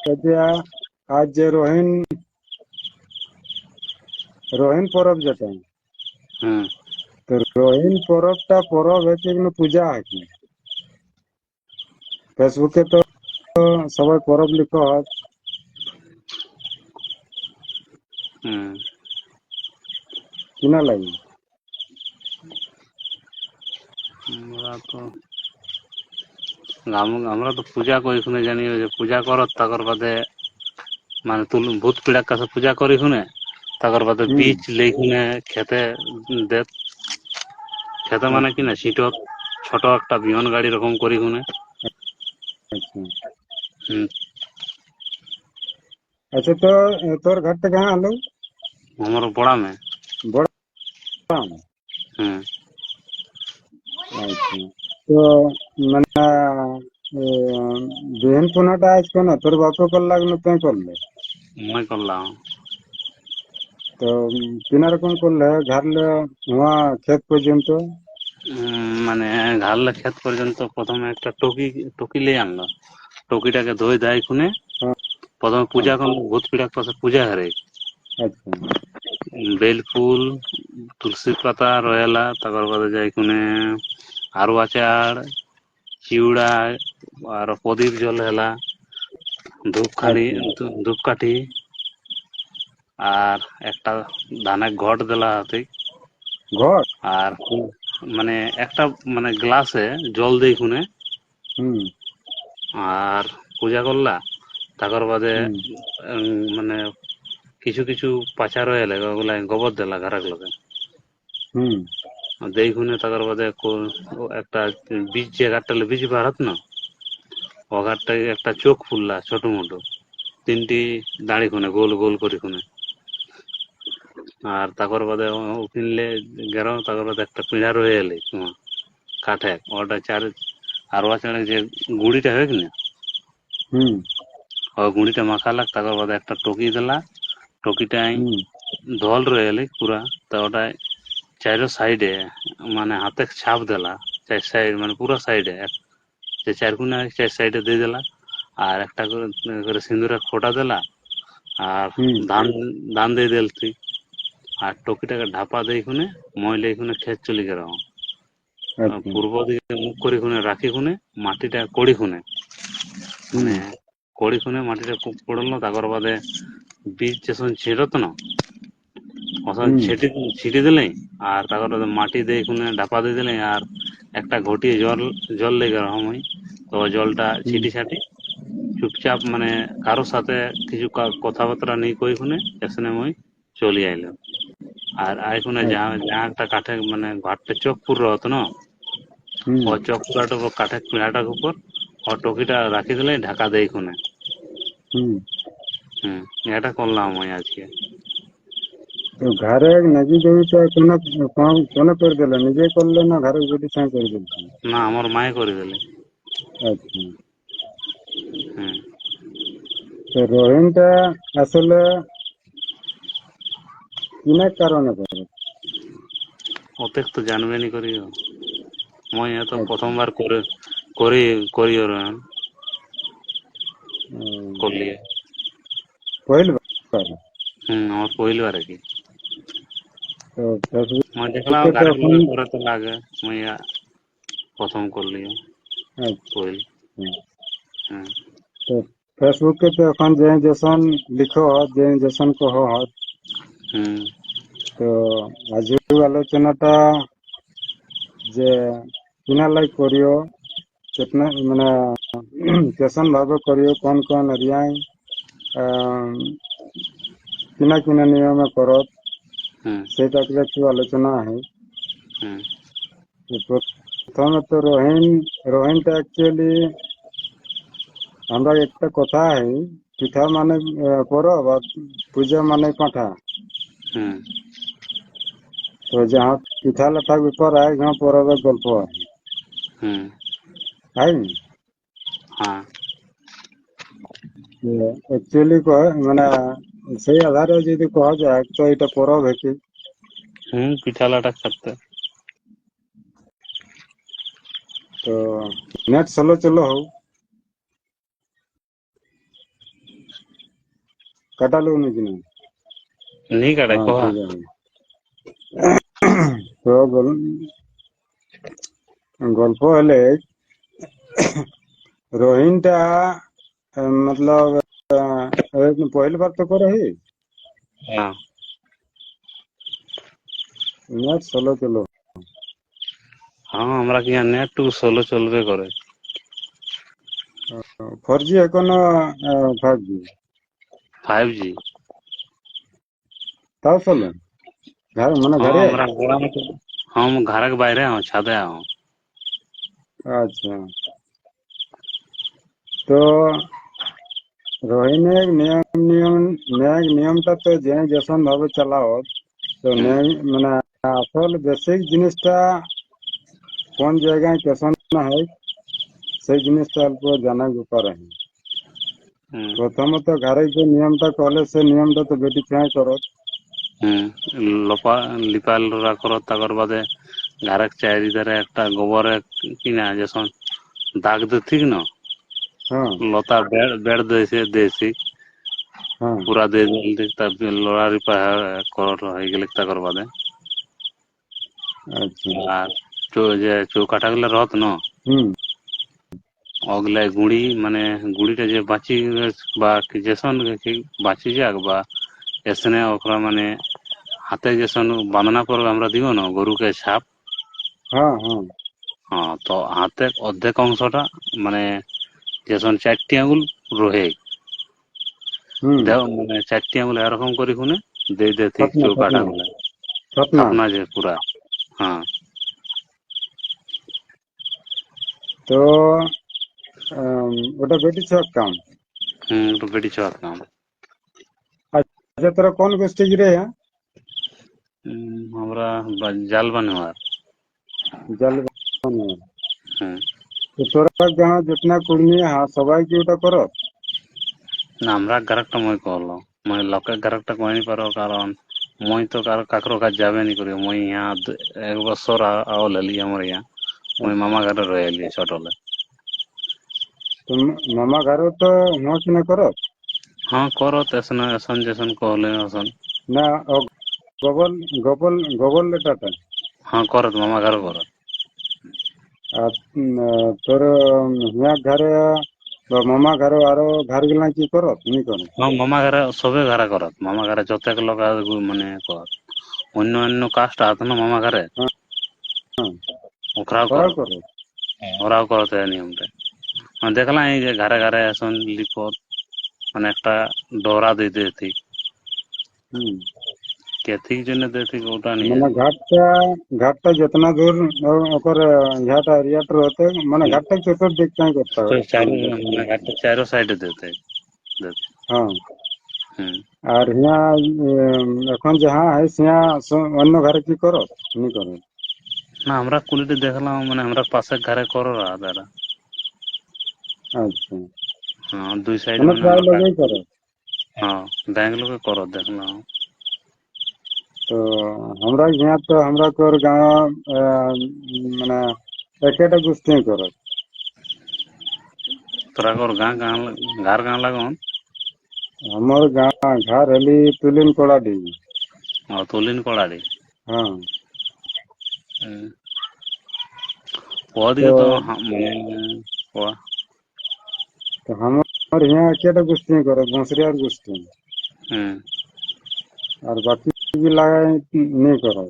এতিয়া আজ যে রোহিণ পরব যেটা, হুম তো রোহিণ পরবটা পরব হচ্ছে কিন্তু পূজা হয় কি ফেসবুকে তো সবাই পরব লিখো হয় হুম কিনা লাগি। আমরা তো পূজা করি শুনে জানি যে পূজা করত তাকর বাদে মানে ভূত পিড়ার কাছে পূজা করি শুনে তাকর বাদে হুম। বীজ লেই শুনে খেতে দে খেতে মানে আচ্ছা কিনা শীতত ছোট একটা বিহন গাড়ি রকম করি শুনে। আচ্ছা হুম আচ্ছা। তো তোর ঘরটা কাহা আলো আমার বড়া মে। বড়। হুম আচ্ছা। তো মানে বিহন পোনাটা আজ কেন তোর বাপে করলাগ না তুই করলে? মই করলাম। তো কিনা রকম করলে ঘাড়লে হুয়া ক্ষেত পর্যন্ত? মানে ঘাড়লে ক্ষেত পর্যন্ত প্রথমে একটা টকি লিয়ে আনলো। টকিটাকে ধুই ধাই খুনে হ্যাঁ। প্রথমে পূজা করলো, ভূত পিড়ার পাশে পূজা হারে আচ্ছা বেল ফুল তুলসী পাতা রয়েলা তারপর বাদে যাই খুনে আরু আচার চিউড়া আর প্রদীপ জল হেলা ধূপখানি আচ্ছা। ধূপকাঠি আর একটা ধানের ঘট দেলা হাতে ঘর। আর মানে একটা মানে গ্লাসে জল দেই খুনে হুম আর পূজা করলা তারপর বাদে হুম মানে কিছু কিছু পাচা রয়েলে ওগুলা গোবর দেলা ঘরের লোকে হুম। দেই খুনে তারপর বাদে একটা বীজ যে গাছটালে বীজ বাড়াত না ও গাছটাকে একটা চোখ ফুললা ছোট মোটো তিনটি দাঁড়ি খুনে গোল গোল করে খুনে আর তারপর বাদে কিনলে গেল তারপর বাদে একটা পিঁড়া রয়ে এলে তোমার কাঠে ওটা চার আর চারে যে গুড়িটা হয় কিনা হুম ও গুড়িটা মাখালাক তারপর বাদে একটা টকি দিলা টকিটাই হুম। ধল রয়ে এলে পুরা তা ওটাই চারো সাইডে মানে হাতে ছাপ দিলা চার সাইড মানে পুরো সাইডে যে চার কোনা চার সাইডে দিয়ে দিলা আর একটা করে সিঁদুরের ফোঁটা দিলা আর হুম। ধান ধান দিয়ে দিল তুই আর টকিটাকে ঢাপা দিয়ে খুনে ময়লে খুনে খেত চলে গেল আচ্ছা। পূর্ব দিকে মুখ করে খুনে রাখি খুনে মাটিটা কড়ি খুনে হুম মানে কড়ি খুনে মাটিটা পড়লো তারপর বাদে বীজ যখন ছিড়ত না ওসব হুম ছিটি দিলেই আর তারপর মাটি দিয়ে খুনে ঢাপা দিয়ে দিলেই আর একটা ঘটিয়ে জল জল লেগে রকমই তো জলটা হুম। ছিটি ছাটি চুপচাপ মানে কারোর সাথে কিছু কথাবার্তা নেই কই খুনে এসে মই চলে আইলো আর আইকুনে আচ্ছা। যাহা একটা কাঠে মানে ঘাটটা চোখ পুরো হতো না হুম। ও চোখ পুরাটার উপর কাঠের পিঁড়াটার উপর ও টকিটা রাখি দিলে ঢাকা দেই খুনে। হুম। হুম এটা করলাম আমি আজকে। তো ঘরে নাকি জমিটা কোনে কোনে করে দিলে? নিজে করলে না ঘরে যদি সাই করে দিলছি? না আমার মায়ে করে দিলে। আচ্ছা। হুম তো রোহিণটা আসলে কিনা কারণে করে? অতেক তো জানবেনি করিও মই এত আচ্ছা। প্রথমবার করে করি করিও রয়ন করলি। পহিল বার? আমার পহিলবার আর কি তো ফেসবুকে মই দেখলাম তো গাড়ি এখন। লোকে করে তো লাগে মই প্রথম করলি আচ্ছা। পহিল। হুম তো ফেসবুকে তো এখন যে জেসন লিখো হত যে জেসন কহ হত, হুম তো আজও আলোচনাটা যে কিনা লাই করিও कितना মানে কেসন ভাবে করিও কোন কোন এরিয়ায় কিনা কিনা নিয়মে করত হুম সেটাকে একটু আলোচনা হয়। হুম প্রথমে তো রোহিণটা অ্যাকচুয়ালি আমরা একটা কথা হয় পিঠা মানে পরব আর পূজা মানে পাঁঠা। হুম তো যাহা পিঠা লাঠা ব্যাপার হয় যাহা পরবের গল্প হয় হুম তাই হ্যাঁ অ্যাকচুয়ালি মানে সেই আধারে যদি কহা যায় তো এটা পরব है কি। পিঠা লাটা খাতে। তো নেট চলো চলো হোক। কাটালো নাকি না? নি কাটে হ্যাঁ কহা ঠিক আছে। তো গল্প হলে रोहिंटा मतलब पहली बार तो करे ही হ্যাঁ नेट सोलो चलो হ্যাঁ আমরা কি নেট টু সোলো চলবে করে 4G এখনো 5G 5G তাও চলে घर মানে হ্যাঁ ঘরে আমরা हम घर के বাইরে হ্যাঁ ছাদে হ্যাঁ अच्छा तो रोहिणी নিয়মটা তো যে যেসন ভাবে চালাও তো মানে আসল বেসিক জিনিসটা কোন জায়গায় কেসন হয় সেই জিনিসটা অল্প জানার ব্যাপার আছে প্রথমত ঘরে যে নিয়মটা করলে সে নিয়মটা তো বেটি ছাই করো লপা লিপা লড়া করো তারপর বাদে ঘরের চারিধারে একটা গোবরে কিনা যেসন দাগ দে ঠিক না হ্যাঁ লতা বেড় দেশি হ্যাঁ পুরা দে তারপর লড়া রিপা কর হয়ে গেলে তাকর বাদে আচ্ছা আর যে চৌকাটা গুলো রত ন হুম ওগুলা গুড়ি মানে গুড়িটা যে বাঁচি বা যেসন বাঁচি যাক বা এসনে ওকরা মানে হাতে যেসন বাঁধনা পর্বে আমরা দিব না গরুকে ছাপ হ্যাঁ হ্যাঁ হ্যাঁ তো হাতের অর্ধেক অংশটা মানে যেসন 4টি আঙুল রহে হুম মানে 4টি আঙুল এরকম করে শুনে দিয়ে ঠিক স্বপ্ন চৌকাটা স্বপ্ন গুলো স্বপ্ন থাপনা যে পুরা হ্যাঁ তো ওটা বেটি ছ কাম তো বেটি ছোয়াত নাম আচ্ছা তোরা কোন গোষ্ঠী গিরে আমরা জাল বানোয়ার জল হুম তো তোরা যাহা যেতনা কুড়মি হ্যাঁ সবাই কি ওটা করো না আমরা গারকটা মই করলো মই লোকে গারকটা কইনি পারো কারণ মই তো কাকরো কাজ যাবে নি করি মই ইয়া 1 বছর আওলেলি আমার ইয়া মই মামা ঘরে রয়েলি ছোটলে তো মামা ঘরে তো হোঁচ না করো হ্যাঁ করো তেসন এসন যেসন কহলে এসন না গবল গবল গবল লেটাটা হ্যাঁ করত মামা ঘরে করত আর তোর হিয়া ঘরে বা মামা ঘরে আরো ঘর গুলা কি করো নি করো হ্যাঁ মামা ঘরে সবে ঘরে করত মামা ঘরে যতেক লোক মানে করত অন্য অন্য কাস্ট আছে না মামা ঘরে হ্যাঁ ওকরাও ওরাও করত করো ওরাও করতে নিয়মটা দেখলাম এই যে ঘরে ঘরে এখন লিপত মানে একটা ডোরা দিতে ঠিক হুম কেথিক জন্য দিতে ওটা নিয়ে মানে ঘাটটা যেতনা দূর ওকর ঘাটা এরিয়াটা হতে মানে ঘাটটা চতুর্দিক চাই করতে হবে চারো মানে ঘাটটা চারো সাইডে দিতে হ্যাঁ হুম আর হিয়া এখন যাহা है সিয়া অন্য ঘরে কি করো নি করো না আমরা কুলিতে দেখলাম মানে আমরা পাশের ঘরে করো তারা আচ্ছা হ্যাঁ দুই সাইডে মানে মানে প্রায় আমরা লোকই করো হ্যাঁ ব্যাংক লোকে করো দেখলাম তো আমরা यहाँ তো আমরা কোর গাঁव মানে একেটা গোষ্ঠী করো তোরা কর গাঁ গাঁ ঘর গাঁ লাগান আমার গাঁ ঘর হলি তুলিন কোড়াডি তুলিন কড়ারি হ্যাঁ ওদিকে তো তো মানে ওয়া তো আমার यहाँ একেটা গোষ্ঠী করো বংশরিয়ার গোষ্ঠী হুম আর বাকি লাগাই নেই করো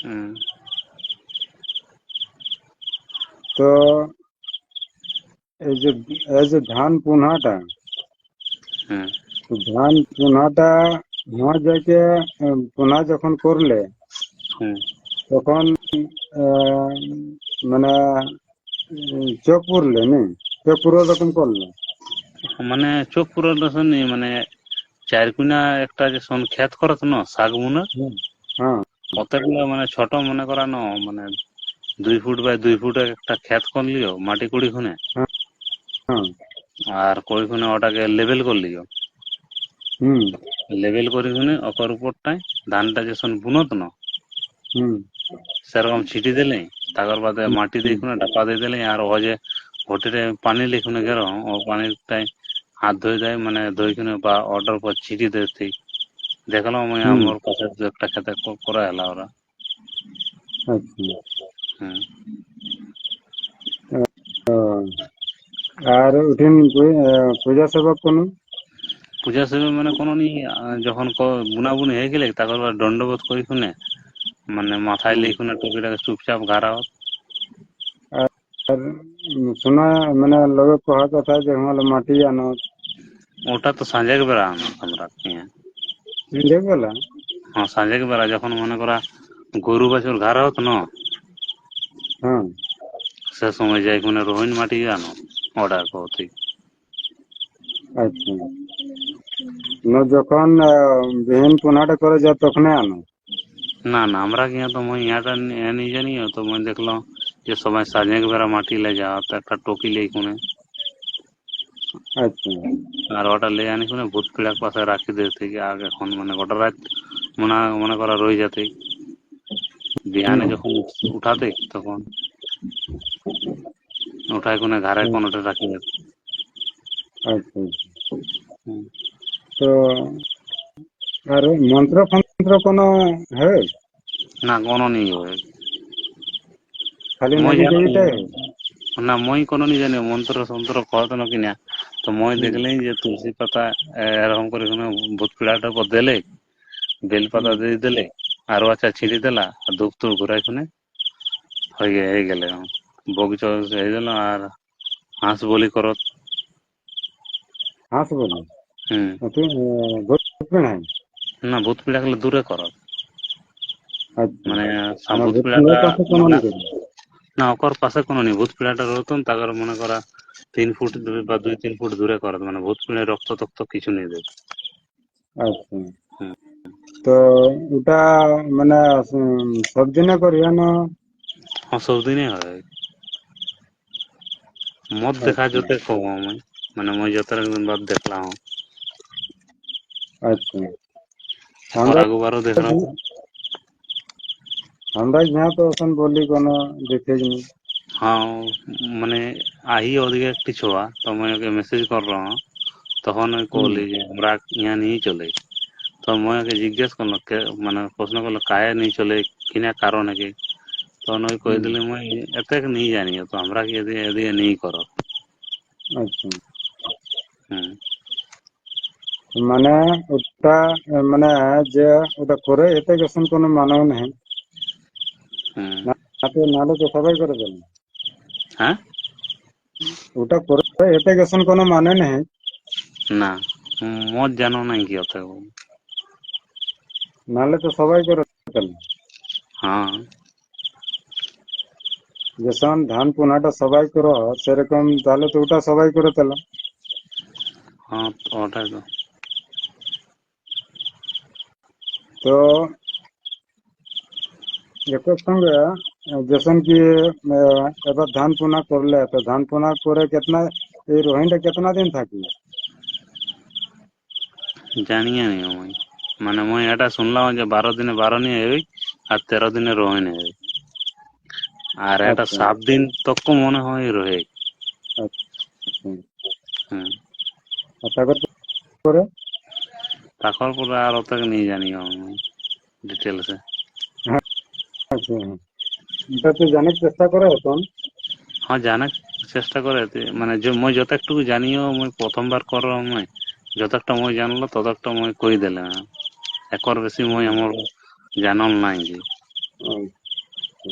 হুম তো এই যে ধান পুনহাটা হুম তো ধান পুনহাটা নোয়া জায়গায় পুনহা যখন করলে হুম তখন মানে চোখ পুরলে নি চোখ পুরো রকম করলে মানে চোখ পুরো দর্শন মানে চারকুনা একটা যে সন ক্ষেত করত না শাক বুনা হ্যাঁ কতগুলো মানে ছোট মনে করানো মানে 2 ফুট বাই 2 ফুট একটা ক্ষেত করলিও মাটি কুড়ি খুনে হ্যাঁ আর কই খুনে ওটাকে লেভেল করলিও হুম লেভেল করি খুনে অপর উপরটায় ধানটা যে সন বুনত না হুম সেরকম ছিটি দিলে তারপর বাদে মাটি দিয়ে খুনে ঢাপা দিয়ে দিলে আর ও যে হোটেলে পানি লিখুনে গেল ও পানিটাই হাত ধুয়ে দেয় মানে ধুই কিনে বা অর্ডার পর ছিটি দেয় ঠিক দেখলাম আমি আমার কাছে দু একটা খেতে করা এলা ওরা। আচ্ছা। হ্যাঁ আর উঠিন পূজা সেবক কোনো? পূজা সেবে মানে কোনো নি যখন বুনাবুনি হয়ে গেলে তারপর দণ্ডবোধ করি শুনে মানে মাথায় লিখুনে টুপিটাকে চুপচাপ গাড়াও। আর শোনা মানে লোকে কহা কথা যে হলে মাটি আনো ওটা তো সাঁজেক বেড়া আমরা দেখবেলা। হ্যাঁ সাঁজেক বেড়া যখন মনে করা গরু বাছুর ঘাড়া হতো না হ্যাঁ। সে সময় যাই কোনে রোহিণ মাটি আনো অর্ডার করতে। আচ্ছা, যখন বিহীন পুনাটা করে যায় তখন আনো? না না আমরা গিয়া তো মই ইয়াটা নিয়ে জানি তো মই দেখলাম যে সবাই সাঁজেক বেড়া মাটি লে যাওয়া তো একটা টকি লেই কোনে আচ্ছা। আর ওটা লে আনি কোনে ভূত পিড়ার পাশে রাখি দিয়ে থেকে আগে এখন মানে গোটা রাত মনে করা রয়ে যেতে বিহানে যখন উঠাতে তখন উঠায় কোনে ঘাড়ে কোনোটা রাখি যেত। আচ্ছা। তো আর মন্ত্র ফন্ত্র কোনো হয়? না কোনো নেই হয় খালি মই নাকি জানো দেবীটাই হয়? না মই কোনো নি জানি মন্ত্র তন্ত্র কত না কিনা তো মই দেখলেই যে তুলসী পাতা এরকম করে কোনো ভূত পিড়াটার পর দিলে বেল পাতা দিয়ে দিলে আরো আচ্ছা ছিঁড়ে দিলা আর ধূপ টুপ ঘুরাই শুনে হয়ে গেলে বগিচ হয়ে গেল আর হাঁস বলি করত। হাঁস বলি? হুম ভূত নাই? না ভূত পিড়া গুলো দূরে করত আচ্ছা, মানে আমার ভূত ভূত পিড়াটা পাশে কোনো মানে নাকি? না ওকর পাশে কোনো নেই ভূত পিড়াটা রতন তাকে মনে করা 3 ফুট দূরে বা 2-3 ফুট দূরে করত মানে ভূত পিড়ে রক্ত তক্ত কিছু নেই দেবে। আচ্ছা, তো ওটা মানে সব দিনে করি না? হ্যাঁ সবদিনই হয় মদ দেখা আচ্ছা। যেতে কম আমি মানে মই যত একদিন বাদ দেখলাম আচ্ছা, और আমরা आगो बारो देख रहा हूँ। আমরা यहाँ तो अपन बोली कोनो देखे नहीं। हाँ मैंने आई ওদিকে কিছু তো मैं ওকে মেসেজ कर रहा हूँ তখন ওই কলি যে আমরা यहाँ नहीं চলে তো মই ওকে জিজ্ঞেস করলো মানে প্রশ্ন করলো কায়ে नहीं চলে কিনা কারণ কি তখন ওই কই দিলে মই এতে नहीं জানি তো আমরা কি এদিকে এদিকে नहीं করো। আচ্ছা, হুম মানে ওটা মানে যে ওটা করে এতে গেছেন কোনো মানেও নেই হুম নাহলে তো সবাই করে দেবেন। হ্যাঁ ওটা করে এতে গেছেন কোনো মানে নেই না মত জানো না কি হতে নাহলে তো সবাই করে ফেলেন। হ্যাঁ যেমন ধান পোনাটা সবাই করে সেরকম তাহলে তো ওটা সবাই করে পেলাম। হ্যাঁ ওটাই তো তো এটার সঙ্গে যেসন কি এবার ধান পোনা করলে তো ধান পোনা করে কেতনা এই রোহিণটা কেতনা দিন থাকি? জানিয়ে নি মই মানে মই এটা শুনলাম যে 12 দিনে 12 নিয়ে হই আর 13 দিনে রোহিণী হই আর এটা আচ্ছা। 7 দিন তক মনে হয় রহে। আচ্ছা। হুম আর তারপর করে তারপর পরে আর ওটাকে নিয়ে জানি আমি ডিটেলসে। হ্যাঁ। আচ্ছা, এটা তো জানার চেষ্টা করে এখন। হ্যাঁ জানার চেষ্টা করে মানে যে মই যত একটু জানিও মই প্রথমবার করো মই যত একটা মই জানলো তত একটা মই কই দিলে একর বেশি মই আমার জানল নাই যে আচ্ছা।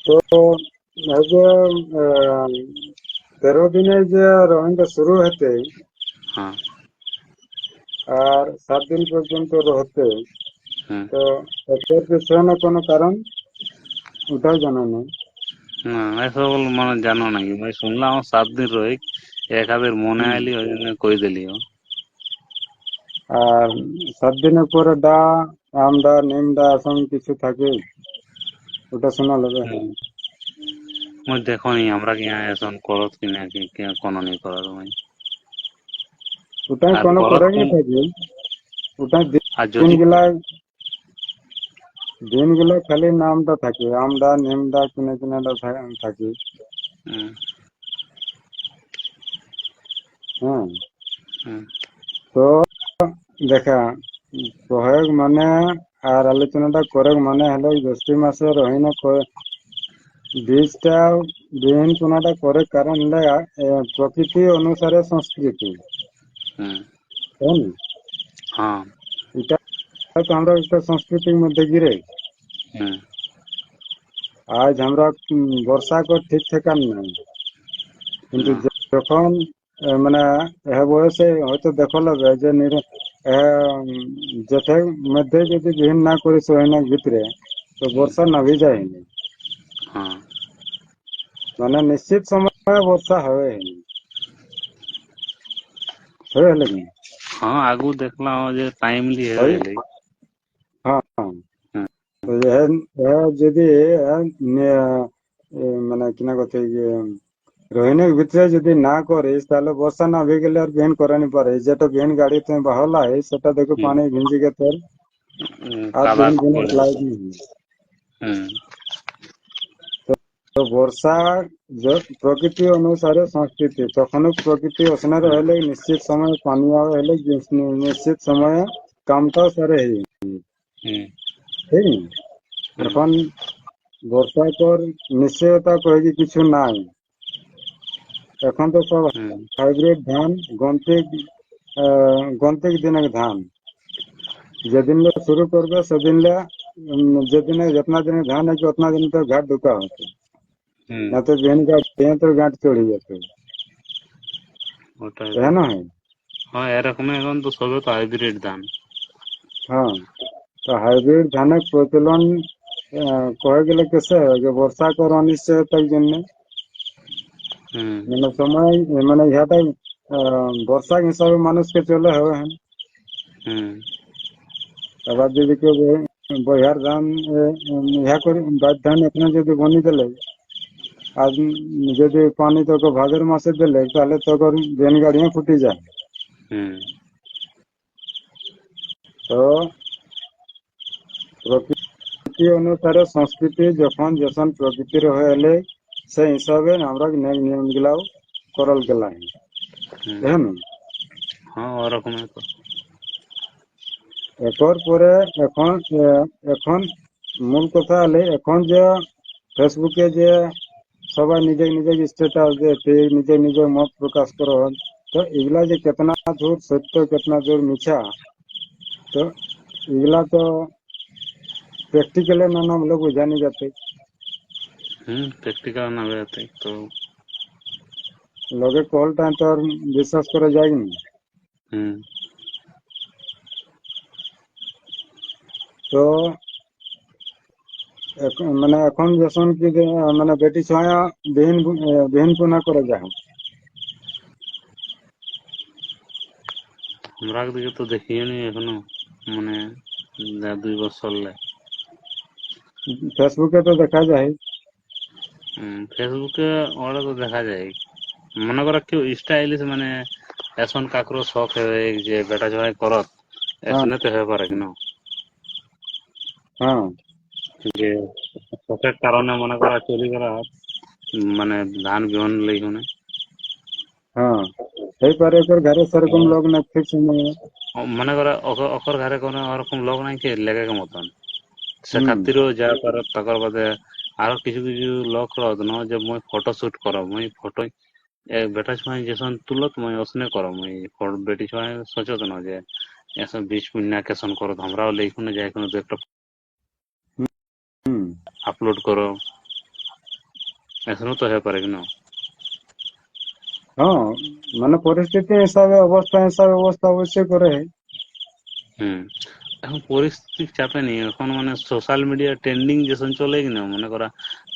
তো এই যে 13 দিনে যে রোহিণটা শুরু হতে হ্যাঁ আর 7 দিন পর্যন্ত রহতে, হুম তো এর পিছনে কোনো কারণ ওটাও জানা নেই। না এসব মানে জানো নাকি মই শুনলাম 7 দিন রই একাদের মনে আইলি ওই জন্য কই দিলিও। আর 7 দিনের পরে আমডা নিমডা আসন কিছু থাকে ওটা শোনা লাগবে। মই দেখো নি আমরা কি এখন করত কিনা কি কোনো নি করত মই ওটাই আর কোনো করত করে কোন থাকে ওটাই আর যদি দিনগুলা খালি নামটা থাকে আমডা নিমডা কিনে কিনাটা থাকে। হুম, হ্যাঁ, হুম, তো দেখা প্রয়োগ মানে আর আলোচনাটা করে মানে হলো জ্যৈষ্ঠ মাসে রহিনা বীজটা বিহীন কোনাটা করে কারণ হলো প্রকৃতি অনুসারে সংস্কৃতি, হুম, তাই না? হ্যাঁ, এটা তো আমরা একটা সংস্কৃতির মধ্যে গিরে হুম, আজ আমরা বর্ষা কর ঠিক ঠিকান নাই, কিন্তু না, যখন মানে বয়সে হয়তো দেখো লাগবে যে জেঠের মধ্যে যদি বিহীন না করিস রহিনার ভিতরে তো হুম, বর্ষা নাভি যায়নি, হ্যাঁ, মানে নিশ্চিত সময়ে বর্ষা হবে হয়ে হলে কি হ্যাঁ, আগু দেখলাম যে টাইমলি হয়। হয়ে গেলে। হ্যাঁ, হ্যাঁ। হুম, তো যদি মানে কিনা কথা যে রোহিণীর ভিতরে যদি না করিস তাহলে বর্ষা না হয়ে গেলে আর বিহীন করে নি পারে, যেটা বিহীন গাড়ি তুমি বাহলা है সেটা দেখো হুম, পানি ভিজি গে তোর আর কাদা বিহীন বিহীন করে। লাইট नहीं है। হুম, তো বর্ষা প্রকৃতি অনুসারে সংস্কৃতি তখন প্রকৃতি অসনা হুম, রহলে নিশ্চিত সময় পানি হলে নিশ্চিত সময়ে কামটাও সারে হুম, ঠিক না? হুম, এখন বর্ষা পর নিশ্চয়তা কয়ে কিছু নাই, এখন তো সব হুম, হাইব্রিড ধান গন্তিক দিনের ধান যেদিন শুরু করবে সেদিন যেদিনে जितना दिन ধান है कि उतना दिन तो घाट ढुका होते, হুম, না তো বেন গাছ তো গাঁট চড়ে যেত, ওটাই তো। है না? है। হ্যাঁ, এরকম এখন তো সবে তো হাইব্রিড ধান। हाँ, তো হাইব্রিড ধানের প্রচলন কয়ে গেলে কেসে হয় যে বর্ষা কর অনিশ্চয়তার জন্য হুম, মানে সময় মানে ইহাটা বর্ষা হিসাবে মানুষকে চলে হবে হ্যাঁ। হুম, এবার যদি কেউ বহিয়ার ধান ইহা করে বাদ ধান এখানে যদি বনি দিলে আর যদি পানি তোকে ভাদ্র মাসে দিলে তাহলে তোর বেন গাড়িও ফুটি যায়। হুম, তো প্রকৃতি অনুসারে সংস্কৃতি যখন যখন প্রকৃতির হয়ে এলে সেই হিসাবে আমরা নিয়ম গুলাও করল গেলা হুম, হ্যাঁ। হ্যাঁ, ওরকমই তো। এরপর পরে এখন এখন মূল কথা হলে এখন যে ফেসবুকে যে সবাই নিজের নিজের স্ট্যাটাস দিয়ে নিজের নিজের মত প্রকাশ করা হয়, তো এগুলা যে কেতনা দূর সত্য কেতনা দূর মিছা, তো এগুলা তো প্র্যাকটিক্যালে না নামলে বোঝা नहीं যাতে হুম, প্র্যাকটিক্যাল না বেরোতে তো। লোকে কলটা তো আর বিশ্বাস করা যায় না। হুম, তো মানে এখন যখন কি যে, মানে বেটি ছায়া বিহীন পুনা করে যায় আমরা দিকে তো দেখিয়ে নি এখনো, মানে 2 বছর লে। ফেসবুকে তো দেখা যায়। ফেসবুকে ওরা তো দেখা যায়, মনে করো কেউ স্টাইলিশ মানে এখন কাকরো শখ হয়ে যে বেটা জবাই করত হ্যাঁ, এসনে তো হয়ে পারে কেন, হ্যাঁ, যে শখের কারণে মনে করা চলি করা মানে ধান বিহন লেগুনে হ্যাঁ, এইপারে এদের ঘরে সেরকম লোক না ঠিক সময়। মনে করা অকর ঘরে কোনো ওরকম লোক নাই কি লেগে মতন সে হুম, খাতিরও যা পারে তাকর বাদে আরো কিছু কিছু লোক রত ন যে মুই ফটো শুট কর মুই ফটো বেটা ছুঁই যেসন তুলত মুই ওসনে কর মুই বেটি ছুঁই সচেতন যে এসব বিশ পুণ্যা কেসন করো আমরাও লেখুনে যাই কোনো দু একটা হুম, আপলোড করো এসনও তো হয়ে পারে কেন। হ্যাঁ, মানে পরিস্থিতি হিসাবে অবস্থা অবশ্যই করে। হুম, এখন পরিস্থিতির চাপে নেই এখন মানে সোশ্যাল মিডিয়া ট্রেন্ডিং যেসন চলে কিনা মনে করা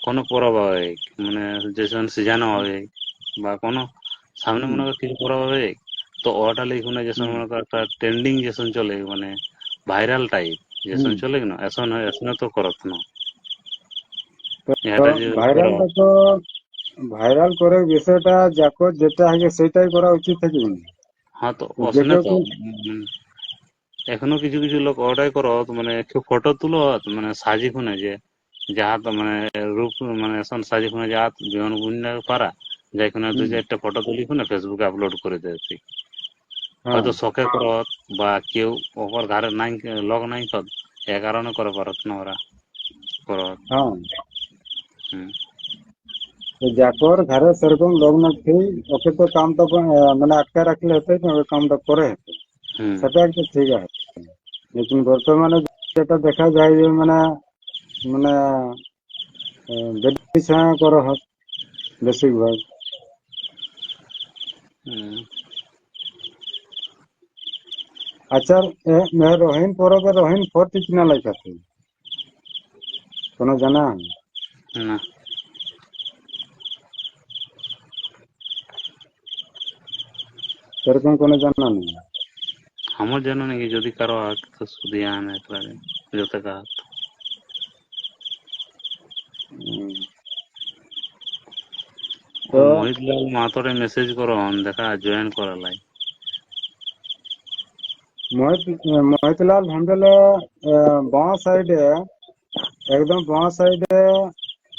কোনো পরব হবে মানে যেসন সিজানো হবে বা কোনো সামনে হুম, মনে কর কিছু পরব হবে তো ওটা লিখুনে যেসন হুম, মনে কর একটা ট্রেন্ডিং যেসন চলে মানে ভাইরাল টাইপ যেসন হুম। চলে কিনা এসন হয় এসনে তো করত না তো এটা যে করো। ভাইরালটা তো ভাইরাল করে বিষয়টা যাকো যেটা আগে সেটাই করা উচিত থাকে হ্যাঁ তো যে অসনে কেউ তো এখনো কিছু কিছু লোক ওটাই করো মানে কেউ ফটো তুলো মানে সাজি খুনে যে যাহা তো মানে রূপ মানে এখন সাজি খুনে যাহা বিহন বুনলে পারা যাইখানে দুই চারটা ফটো তুলি খুনে ফেসবুকে আপলোড করে দিয়েছি হ্যাঁ হয়তো শখে করত বা কেউ ওপর ঘরে নাই লগ নাই কত এ কারণে করে পারত না ওরা করত হ্যাঁ হুম তো যাকর ঘরে সেরকম লোক না থেই ওকে তো কামটা মানে আটকে রাখলে হতো না, ওই কামটা করে হতো, হুম সেটা একটা ঠিক আছে। লেকিন বর্তমানে যেটা দেখা যায় যে মানে মানে বেশি ছায়া করা হয় বেশিরভাগ। হুম আচ্ছা, রহিন পরবে রহিন ফোর্টি কিনা লাইকাছে কোনো জানা? না সেরকম কোনো জানা নেই। আমার জানা নাকি যদি কারো হাত তো শুধু আনে একবারে যত কাজ উম, তো মহিতলাল মাতরে মেসেজ করো দেখা জয়েন করা লাই মোহিতলাল ভন্ডলে বাঁ সাইডে, একদম বাঁ সাইডে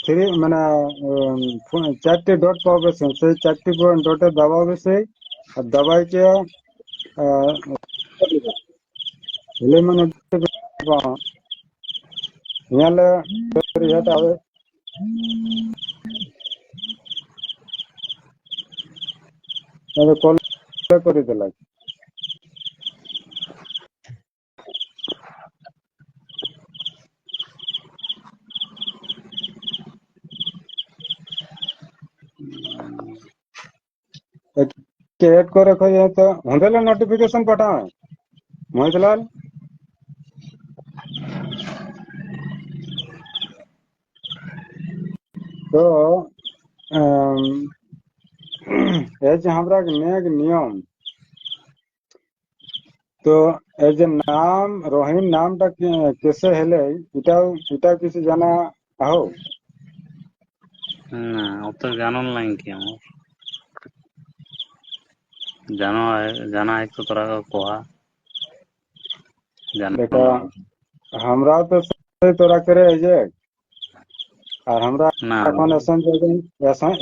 থ্রি মানে চারটি ডট পাবে, সেই চারটি ডটে দাবাবে, সেই আর দাবাইকে হলে মানে হিয়ালে ইয়েটা হবে, কল করে দিলা। एड को रखो ये तो होंदेला नोटिफिकेशन पठाओ मोहितलाल। तो এই যে আমরা নেক নিয়ম, তো এই যে নাম রহিম নামটা কেসে হেলে এটাও কিছু জানা আহো? না অত জানার নাই কি আমার জানা है तो তোরা কোয়া জানা देखा, हमरा तो सही तोरा करे है जे, আর আমরা না এখন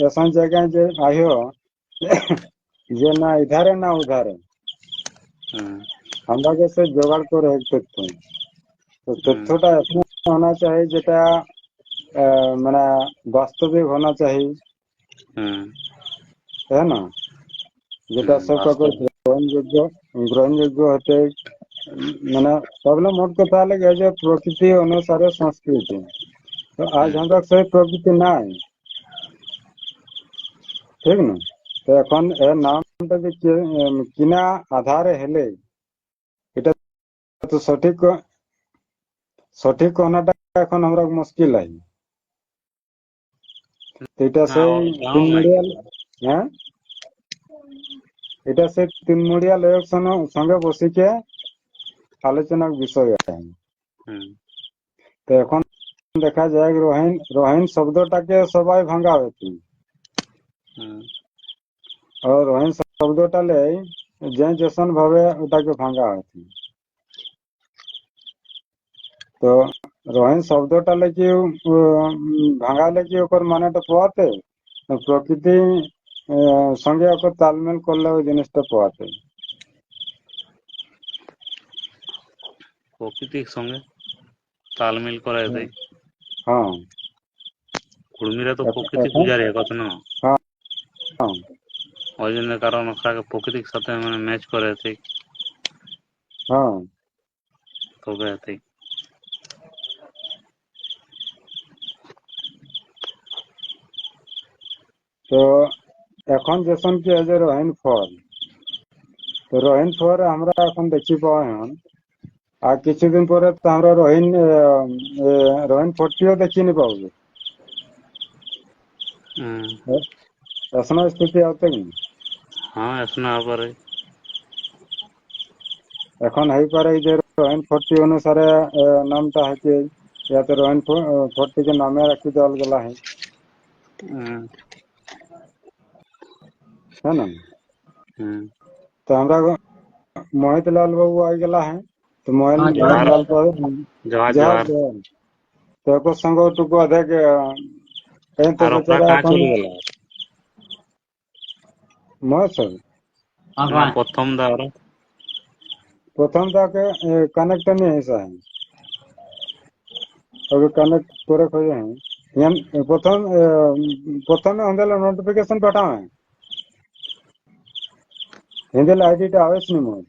এসন জায়গায় যে আইও যে না ইধারে না উধারে, হুম আমরা কাছে জোগাড় করে এক তথ্য, তো হুম তথ্যটা এমন होना चाहिए যেটা মানে বাস্তবিক होना चाहिए, হুম है ना, যেটা সব কাগজ বাস্তব গ্রহণযোগ্য হতে, মানে প্রবলেম মোট কথা হলে গিয়ে যে প্রকৃতি অনুসারে সংস্কৃতি, তো আজ হুম আমরা সেই প্রকৃতি নাই, ঠিক না? তো এখন এর নামটা যে কিনা আধারে হেলে এটা তো সঠিক কোনাটা এখন আমরা মুশকিল আছে। তো এটা না সেই জানো নাই তিনমুড়িয়াল, হ্যাঁ, এটা সেই তিনমুড়িয়াল এর সঙ্গে বসিকে আলোচনার বিষয় আছে। হুম তো এখন দেখা যায় রহিন রহিন শব্দটাকে সবাই ভাঙাবে, হুম আর রহিন শব্দটা লেই যে যেসন ভাবে ওটাকে ভাঙা হয়েছে। তো রহিন শব্দটা লেকি ভাঙালে কি ওকর মানেটা পাওয়াতে, প্রকৃতি সঙ্গে ওকর তালমেল করলে ওই জিনিসটা পাওয়াতে। প্রকৃতির সঙ্গে তালমিল করা দেয় হ্যাঁ কুর্মীরা তো প্রকৃতি এখন পূজারি কথা না হ্যাঁ হ্যাঁ ওই জন্য কারণ ওটাকে প্রকৃতির সাথে মানে ম্যাচ করে ঠিক হ্যাঁ। তবে ঠিক তো এখন যেসন কি এই যে রহিন ফল, তো রহিন ফল আমরা এখন দেখি পাওয়া এখন, আর কিছুদিন পরে তো আমরা রহিন ফোর্টিও দেখিনি পাবো, হুম এসন স্থিতি হতে কি হ্যাঁ এখন আবার এখন হইপারে যে রহিন ফোর্টি অনুসারে নামটা হয়েছে, ইয়াতে রহিন ফোর্টিকে নামে রাখি দেওয়াল গেলা है, হুম है ना? হুম तो हमरा मोहितलाल बाबू आ गया है, तो हाँ जोहार जोहार मोहितलाल बाबू जोहार जहाँ जोहार तो संग टुकु अधे के तो আর ওপরা बेचारा কাঁ এখন চলে গেল মহেশ্বর না প্রথম দাওরা প্রথম তাকে কানেক্টটা নিয়ে এসে হ্যাঁ ওকে কানেक्ट করে खोजे हैं हम प्रथम प्रथम हम नोटिफिकेशन पाठा है हिंदी आईडी टा आवेश नहीं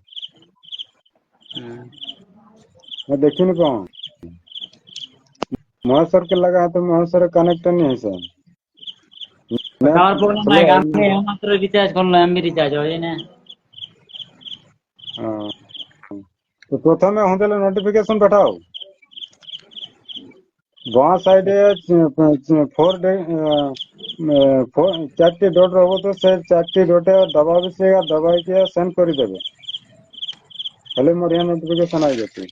मैं देखी नहीं पाऊँ महेश्वर के लगा है तो महेश्वर कनेक्ट नहीं है सर আমার প্রবলেম নাই আমি মাত্র রিচার্জ করলাম এমবি রিচার্জ হয় না तो प्रथम हम नोटिफिकेशन पाठाओ बाँ साइडे 4 डॉट रहो तो से 4 डॉटे दबाव से दबाई के सेंड कर देवे हेले मोर यहाँ नोटिफिकेशन आई जाती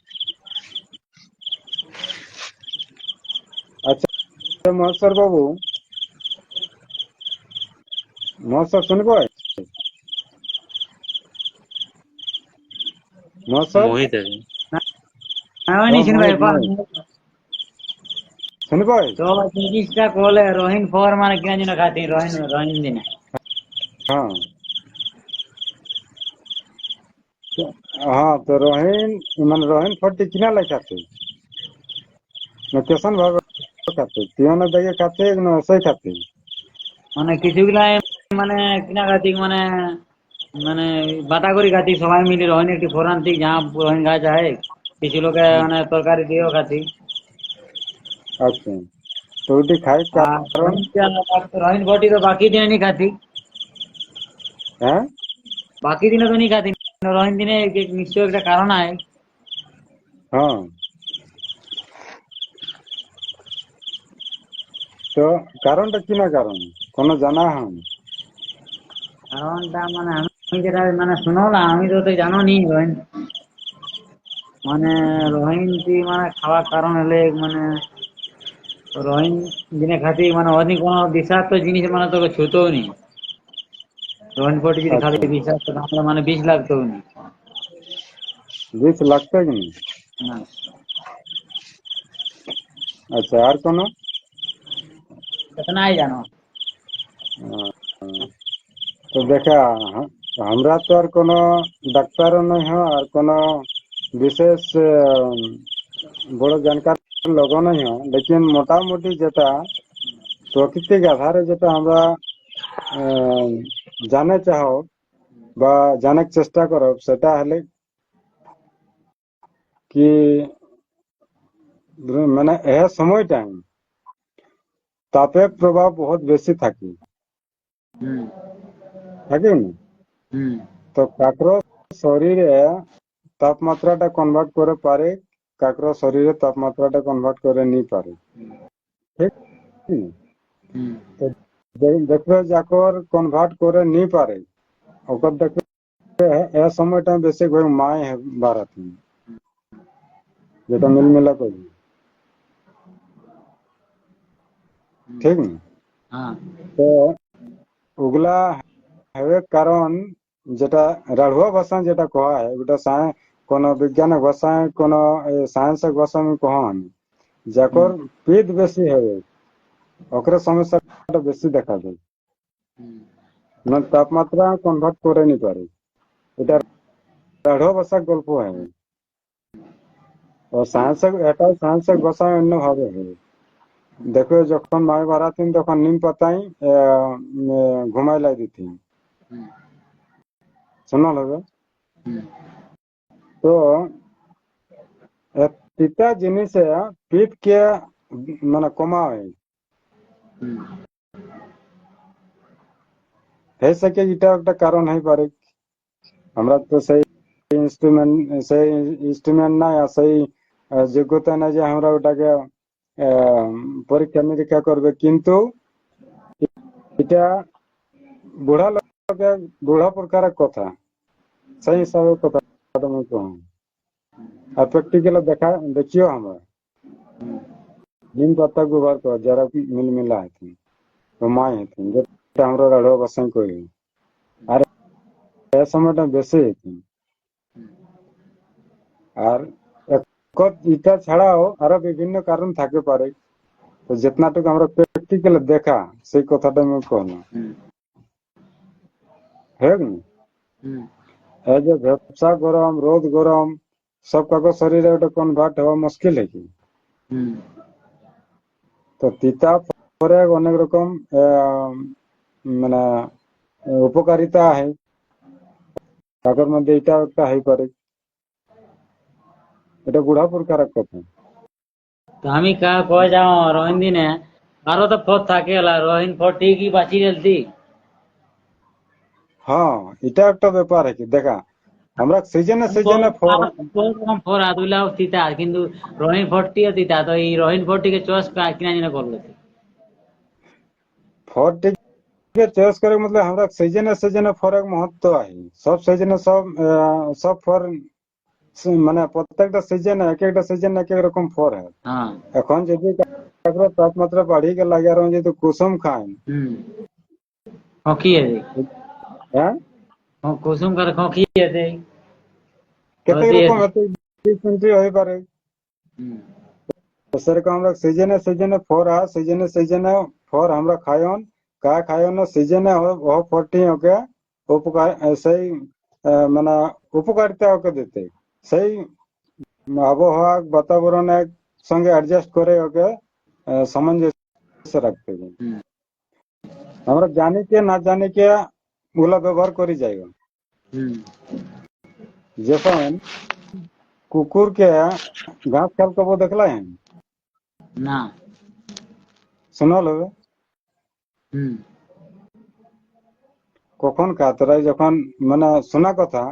अच्छा महेश्वर बाबू महेश्वर सुन पाए महेश्वर মোহিত আছে আমি শুনবে सुन पाए তো 30টা কলে রহিন ফর মানে কেন যেন খাতি রহিন রহিন দিনে हाँ हाँ तो रोहिन मन रोहिन फटी किना लिखा थे न केसन भाग खाते तियोना देगे खाते न ऐसे ही खाते মানে কিছুগুলা মানে কিনা খাতি মানে মানে বাটা করি খাতি সবাই মিলে রহিন একটি ফোরান ঠিক যা রহিন গাছ আছে কিছু লোকে মানে তরকারি দিয়েও খাতি अच्छा तो उठी खाई আর कारण রহিন ফটি তো বাকি দিনে নি খাতি है বাকি দিনে তো নি খাতি রহিন দিনে নিশ্চয় একটা কারণ আছে हाँ तो कारण टा किना कारण कोनो जाना हम কারণটা মানে আমি যেটা মানে শুনলাম আমি তো জানো নি রহিন মানে রহিন মানে খাওয়ার কারণ হলে মানে রহিন দিনে খাতি মানে অনেক কোনো বিষাক্ত জিনিস মানে তোকে ছুতেও নি রহিন ফটি যদি খালি अच्छा বিষাক্ত তাহলে মানে বিষ লাগতেও নি 20 लगता कि नहीं না अच्छा और कोनो সেটা নাই জানো तो देखा हमरा तो और कोनो डॉक्टर नहीं हो और कोनो विशेष बड़ो जानकार लोगों नहीं हो लेकिन मोटा मोटी जेटा प्राकृतिक आधारे जेटा हमरा जाने चाहो বা জানার চেষ্টা করো সেটা হলে কি মানে এই সময়টা তাপের প্রভাব বহুত বেশি থাকে হুম থাকে না হুম তো কাকর শরীরে তাপমাত্রাটা কনভার্ট করে পারে কাকর শরীরে তাপমাত্রাটা কনভার্ট করে নি পারে ঠিক না? হুম তো দেখবে যাকর কনভার্ট করে নি পারে ওকর দেখবে এই সময়টা বেশি করে মায় বাড়াতে যেটা মিলমিলা করবে ঠিক না হ্যাঁ তো ওগুলা হবে কারণ যেটা রাঢ়ুয়া ভাষা যেটা কহা হয় ওটা কোন বিজ্ঞানিক ভাষায় কোন সায়েন্সিক ভাষা में কহা হয় যাকর পিত বেশি হবে ওকরে সমস্যাটা বেশি দেখা যায় মানে তাপমাত্রা কনভার্ট করে নি পারে এটা রাঢ়ুয়া ভাষার গল্প হয় ও সায়েন্সিক এটাও সায়েন্সিক ভাষায় অন্য ভাবে হবে দেখো যখন মায় বাড়াতেন তখন নিম পাতাই ঘুমাই লাই দিতেন শোনা হবে তো পিতা জিনিসে পিত কে মানে কমায় হয়ে সকে এটা একটা কারণ হয়ে পারে আমরা তো সেই ইনস্ট্রুমেন্ট নাই আর সেই যোগ্যতা নাই যে আমরা ওটাকে পরীক্ষা নিরীক্ষা করবে কিন্তু এটা বুড়া লোকের বুড়া প্রকারের কথা সেই হিসাবে কথাটা আমি কম আর প্র্যাকটিক্যালি দেখিও আমরা নিম পাতা গোবর को जरा मिल मिला है तो माय है যেটা আমরা রাঢ় ভাষা কই আর এই সময়টা বেশি है আর এটা ছাড়াও আরো বিভিন্ন কারণ থাকতে পারে তো যেতনাটুকু আমরা প্র্যাকটিক্যালি দেখা সেই কথাটা আমি কম হেক নি হুম এই যে ব্যবসা গরম রোদ গরম সব কাগজ শরীরে ওটা কনভার্ট হওয়া মুশকিল কি হুম তো তিতা ফরেক অনেক রকম মানে উপকারিতা আছে তাদের মধ্যে এটা একটা হইপারে এটা বুড়াপুর কারক কথা তো আমি কয়ে যাও রহিন দিনে আরো তো ফট থাকে রহিন ফট ঠিকই বাঁচি গেলতি হ্যাঁ এটা একটা ব্যাপার আছে দেখা আমরা সিজনে সিজনে ফল বহুত রকম ফর আদুলাও তিতা কিন্তু রহিন ফটটিও তিতা তো এই রহিন ফটটিকে চয়েস কিনা জিনে করলো ফলটিকে চয়েস করে मतलब আমরা সিজনে সিজনে ফলের महत्व আছে সব সিজনে সব ফল মানে প্রত্যেকটা সিজনে এক একটা সিজনে এক এক রকম ফল হয় হ্যাঁ এখন যদি কাকর তাপমাত্রা বাড়ি কে লাগে আর যদি কুসুম খায় হুম খকি আছে হ্যাঁ কুসুম করে খকি আছে কেতে হলদি রকম আছে হতে ডিফারেন্ট হয়ে পারে হুম তো সেরকম আমরা সিজনে সিজনে ফল আর সিজনে সিজনে ফল আমরা খায়ন কা খায়ন সিজনে ও ফলটি ওকে উপকার সেই মানে উপকারিতা ওকে দিতে সেই আবহাওয়া বাতাবরণের সঙ্গে অ্যাডজাস্ট করে ওকে সামঞ্জস্য রাখতে হবে হুম আমরা জানি কে না জানি কে ওগুলা ব্যবহার করি যাই হুম যখন কুকুরকে ঘাস খাল কবো দেখলা না শোনাল হবে হুম কখন কাতরাই যখন মানে শোনা কথা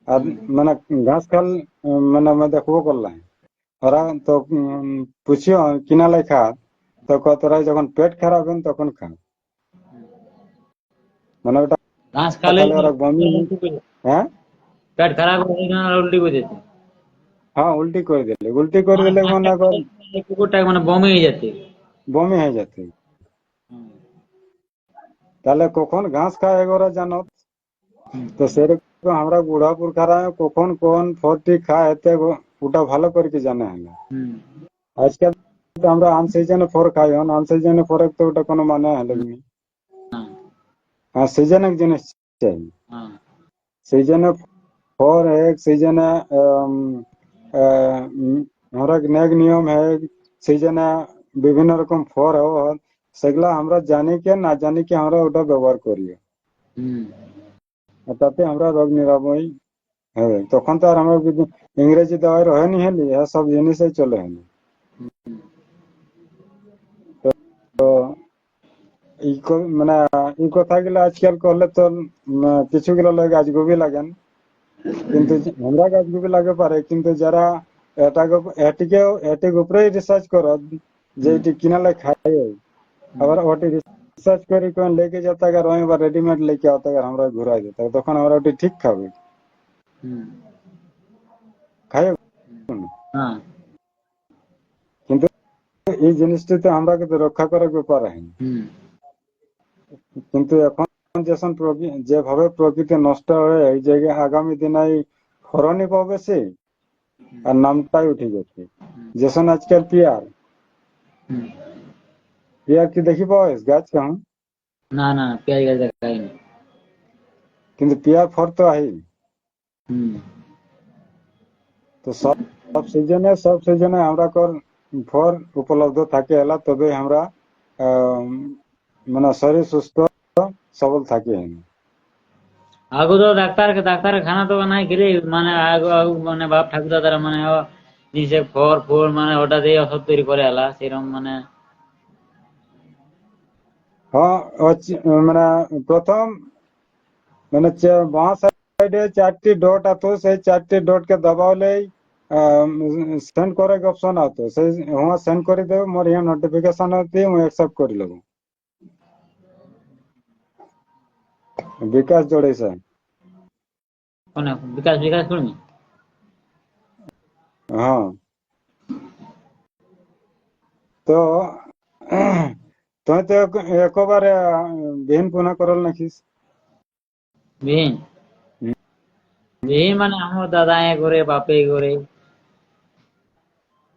আর মানে ঘাস খাল মানে আমি দেখবো করলাম ওরা তো পুছিও কিনা লাই খা তো কতরাই যখন পেট খারাপ হন তখন খা মানে ওটা ঘাস খালে খালে ওরা বমি হ্যাঁ পেট খারাপ হয়ে গেলে উল্টি করে দিতে হ্যাঁ উল্টি করে দিলে মনে কর কুকুরটা মানে বমি হয়ে যেতে বমি হয়ে যেতে তাহলে কখন ঘাস খায় এগোরা জানো তো সেরকম আমরা বুড়া পুরখারা কখন কোন ফলটি খায় এতে ওটা ভালো করে কি জানে হলে হুম আজকাল তো আমরা আন সিজনে ফল খাই আন সিজনে ফল তো ওটা কোনো মানে হলে নি হ্যাঁ হ্যাঁ সিজন এক জিনিস চাই হ্যাঁ সিজনে ফল এক সিজনে আমরা নেক নিয়ম है সিজনে বিভিন্ন রকম ফল হয় সেগুলা আমরা জানি কে না জানি কে আমরা ওটা ব্যবহার করি হুম আর তাতে আমরা রোগ নিরাময় হবে তখন তো আর আমরা যদি ইংরেজি দাওয়াই রহেনি হেলি হ্যাঁ সব জিনিসই চলে হেলি তো মানে এই কথাগুলো আজকাল করলে তো কিছুগুলো লোক আজগুবি লাগেন কিন্তু আমরা আজগুবি লাগে পারে কিন্তু যারা এটাকে এটিকে উপরেই রিসার্চ করো যে এটি কিনালে খাই আবার ওটি রিসার্চ করে কোন লেকে যেতে আর আমি আবার রেডিমেড লেকে আতে আর আমরা ঘুরাই যেতে তখন আমরা ওটি ঠিক খাবে হুম খাই হ্যাঁ কিন্তু এই জিনিসটিতে আমরা কিন্তু রক্ষা করার ব্যাপার হয়নি হুম কিন্তু এখন যেসব যেভাবে প্রকৃতি নষ্ট হয়ে এই জায়গায় আগামী দিনে এই ফরনি পাবে সে আর নামটাই উঠে গেছে যেসন আজকাল হুম পিয়ার কি দেখি পাওয়া গাছ কেমন না না পেঁয়াজ গাছ দেখাইনি কিন্তু পিয়ার ফর তো আহি হুম তো সব সব সিজনে আমরা কর ফর উপলব্ধ থাকে এলা তবে আমরা মানে শরীর সুস্থ সবল থাকে আগু তো ডাক্তার খানা তো নাই খেলে মানে আগু মানে বাপ ঠাকুর দাদারা মানে নিজে ফল ফুল মানে ওটা দিয়ে ওষুধ তৈরি করে এলা সেরকম মানে হ্যাঁ মানে প্রথম মানে বাঁ সাইডে 4টি ডট আতো সেই 4টি ডট কে दबावले सेंड करे के ऑप्शन आतो से वहां सेंड कर दे मोर यहाँ नोटिफिकेशन आती है मैं एक्सेप्ट कर लेबो विकास जोड़े से কোন বিকাশ বিকাশ করবি हाँ तो तो एक बार बिहीन पुनः करल नाखिस বিহীন বিহীন মানে আমার দাদা এ করে বাপে করে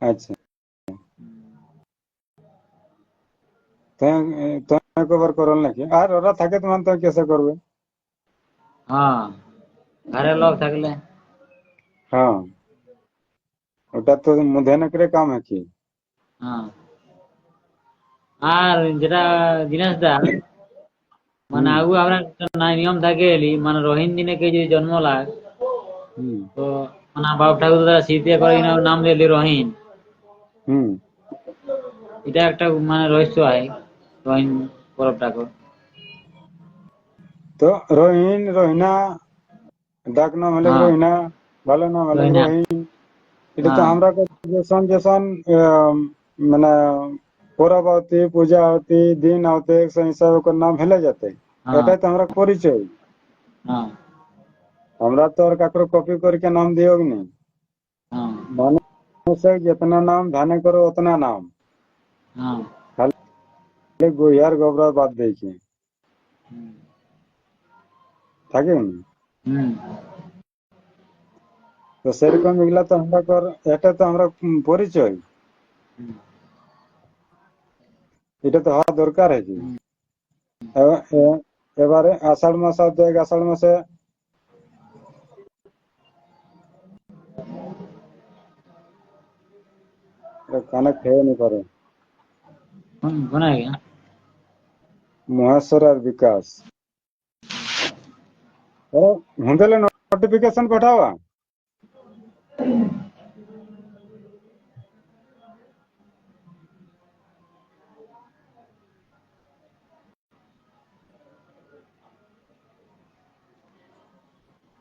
अच्छा तो एक बार करल नाखि আর ওরা থাকে তোমার তো কেসে করবে হ্যাঁ, ঘরে লোক থাকলে। হ্যাঁ, ওটা তো মধ্যে না করে কাম কি। হ্যাঁ, আর যেটা দিনেশদা, মানে হুম আগু আমরা একটা নিয়ম থাকে এলি, মানে রহিন দিনে কে যদি জন্ম লাগ, হুম তো মানে বাপ ঠাকুর দাদা স্মৃতি করে কিনা ওর নাম দিলি রহিন। হুম। এটা একটা মানে রহস্য হয় রহিন পরবটাকে। তো রহিন রহিনা, ডাক নাম হলে হ্যাঁ, রহিনা, ভালো নাম হলে রহিনা। রহিন। এটা তো হ্যাঁ, আমরা যেসন যেসন মানে পরব आवती पूजा आवती दिन आवते সেই হিসাবে ওकर নাম হেলে যেতে। হ্যাঁ, এটাই তো আমরা পরিচয়। হ্যাঁ, আমরা তো আর কাকর কপি करके नाम दियो नहीं। হ্যাঁ, मनुष्य जितना नाम ध्यान करो उतना नाम। হ্যাঁ। খালি গুহিয়ার গোবরা বাদ দেখি হুম, থাকে না। হুম, তো সেরকম এগুলা তো আমরা এটা তো আমরা পরিচয়। হুম, এটা তো হওয়া দরকার है কি। হুম। এবারে আষাঢ় মাস আসবে, আষাঢ় মাসে কানে খেয়ে নি পারে শোনা গেল। মহেশ্বর আর বিকাশ। হুঁদেলে নোটিফিকেশন পাঠাওয়া।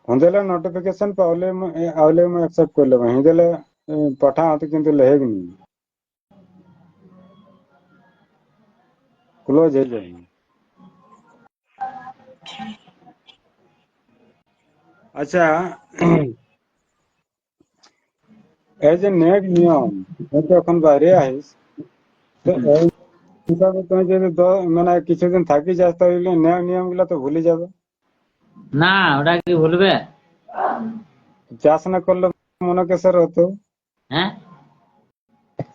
হুঁদেলে নোটিফিকেশন পাওলে मैं एक्सेप्ट कर लेबा। हिंदेले पठा तो किंतु लहेग नहीं, क्लोज है जाए। আচ্ছা, এই যে নেক নিয়ম, তুই তো এখন বাইরে আহিস, তো হুম। এই হিসাবে তুমি যদি মানে কিছুদিন থাকি যাস তাহলে নেক নিয়ম গুলা তো ভুলে যাবে। না, ওটা কি ভুলবে? চাষ না করলে মনে কেসের হতো, হ্যাঁ,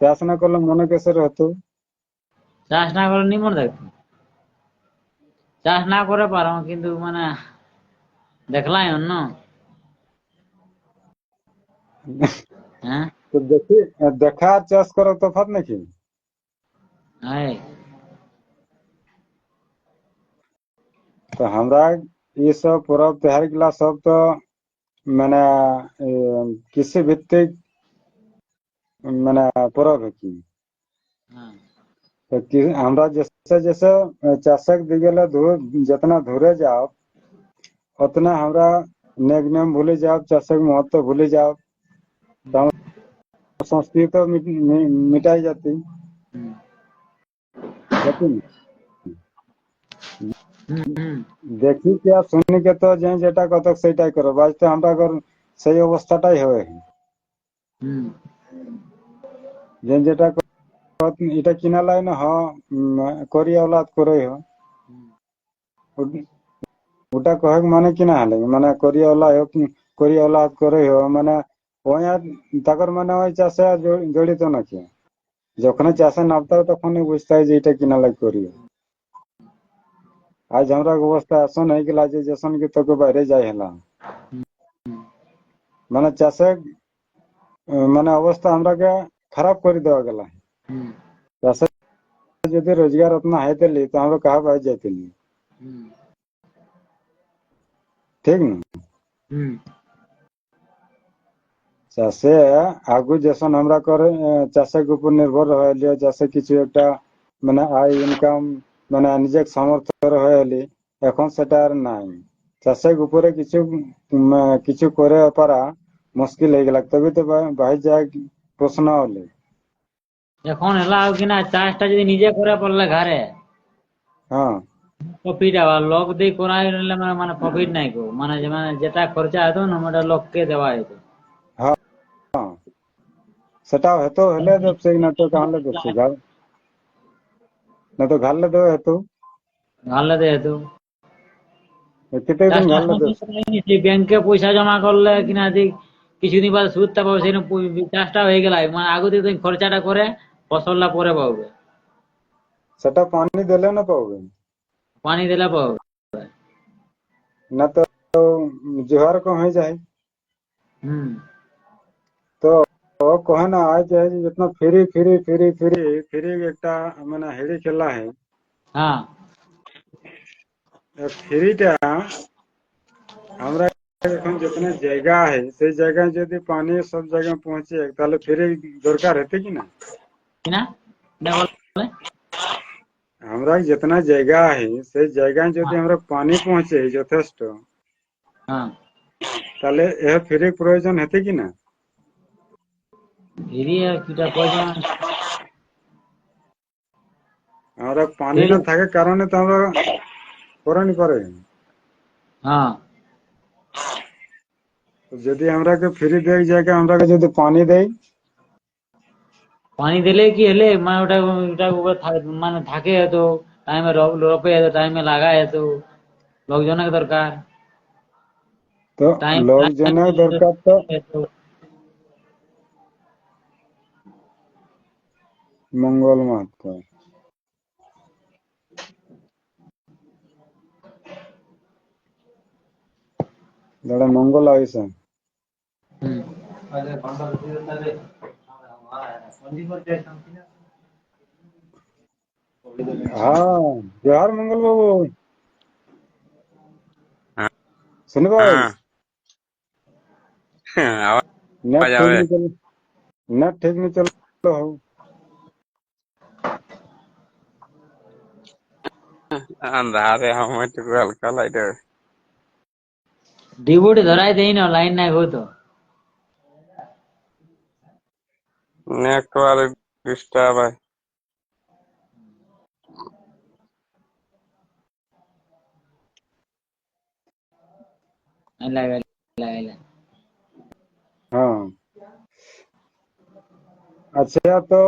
চাষ না করলে মনে কেসের হতো। চাষ না করে নি মনে দেখতো। চাষ না করে পারো কিন্তু মানে দেখলাই অন্য। হ্যাঁ, তো দেখি, দেখা আর চাষ করার তফাৎ নাকি। এই তো আমরা ये सब पर्व त्योहार गुला सब तो মানে কৃষি ভিত্তিক মানে पर्व है কি। হ্যাঁ, तो আমরা जैसे जैसे चाषक दिगेला जितना धुरे जाओ उतना हमरा नेक नियम भूले जाओ, चाषक महत्व भूले जाओ, तो हम संस्कृति तो मिटाई जाती। হুম, लेकिन হুম, হুম, দেখি কি আর শুনি কে তো যে যেটা কত সেটাই করো, বাজতে আমরা সেই অবস্থাটাই হয়। হুম, যে যেটা এটা কিনা লাই না হ করিয়া औलाद করে হ হুম, ওটা কহেক মানে কিনা হলে মানে করিয়া औलाद করে হ মানে ওই আর তাকর মানে ওই চাষে আর জড়িত নাকি। যখন চাষে নামতে হয় তখনই বুঝতে হয় যে এটা কিনা লাই করি। আজ আমরা অবস্থা আসন হয়ে গেল যে যেসন কি তোকে বাইরে যাই হেলাম, মানে চাষে মানে অবস্থা আমরাকে খারাপ করে দেওয়া গেল। হুম, চাষে যদি রোজগার উतना है तेली तो हम लोग कहाँ बैठ जाते। হুম, ঠিক না। হুম, চাষে আগু যেসন আমরা করে চাষের উপর নির্ভর হইলি, চাষে কিছু একটা মানে আয় ইনকাম মানে নিজের সামর্থ্য হইলি। এখন সেটা আর নাই। চাষের উপরে কিছু করে পারা মুশকিল হয়ে গেল, তবে তো ভাই যায় প্রশ্ন হলে। এখন হেলা আর কিনা চাষটা যদি নিজে করে পড়লে ঘরে হ্যাঁ প্রফিট আবার লোক দিয়ে করাই নিলে মানে প্রফিট নাই গো, মানে যেটা খরচা হতো না ওটা লোককে দেওয়া হতো। হ্যাঁ হ্যাঁ, সেটা হতো হলে ব্যবসায়ী, না তো কাহলে ব্যবসায়ী ঘর, না তো ঘাললে দেওয়া হতো। ঘালে দিয়ে হতো। কেটে দিন চাষটার ঘাললে সঙ্গে ব্যবসা। সঙ্গে নিশ্চয়ই ব্যাংকে পয়সা জমা করলে কিনা কিছুদিন বাদে সুদটা পাবে, সেই চাষটা হয়ে গেল, মানে আগে থেকে তুমি খরচাটা করে ফসলটা পরে পাবে। সেটা পানি দিলে না পাবে, পানি দিলে পাবে। না তো जोहार को हो जाए तो कहे ना आज है जितना free free free free free একটা মানে হেড়ি খেলা है हाँ ফ্রিটা আমরা এখন যেখানে জায়গা আছে সেই জায়গায় যদি পানি সব জায়গায় পৌঁছে তাহলে ফ্রি দরকার হতে কি না ना ना बोले আমরা যেখানে জায়গা আছে সেই জায়গায় যদি আমরা পানি পৌঁছে যথেষ্ট हाँ তাহলে এ ফ্রি প্রয়োজন হতে কি না এরিয়া কিটা প্রয়োজন আমরা পানি না থাকার কারণে তো আমরা করানি পারে হ্যাঁ যদি আমরাকে ফ্রি দেয় জায়গা আমরাকে যদি পানি দেয় পানি দিলে কি হলে মানে ওটা ওটা উপরে মানে থাকে তো টাইমে রোপে টাইমে লাগায় তো লোকজনের দরকার তো টাইম লোকজনের দরকার তো মঙ্গল মাহাত্ম দাদা মঙ্গল আইসা हाँ जोहार मंगल बाबू सुन भाई हाँ नेट आवाज ठीक आवे नहीं चल नेट ठीक नहीं चल हो अंधारे हम तो हल्का लाइट है ডিবুটি ধরাই দেই না লাইন নাই হতো नेटवर्क डिस्टर्ब है লাগাইলা লাগাইলা हाँ अच्छा तो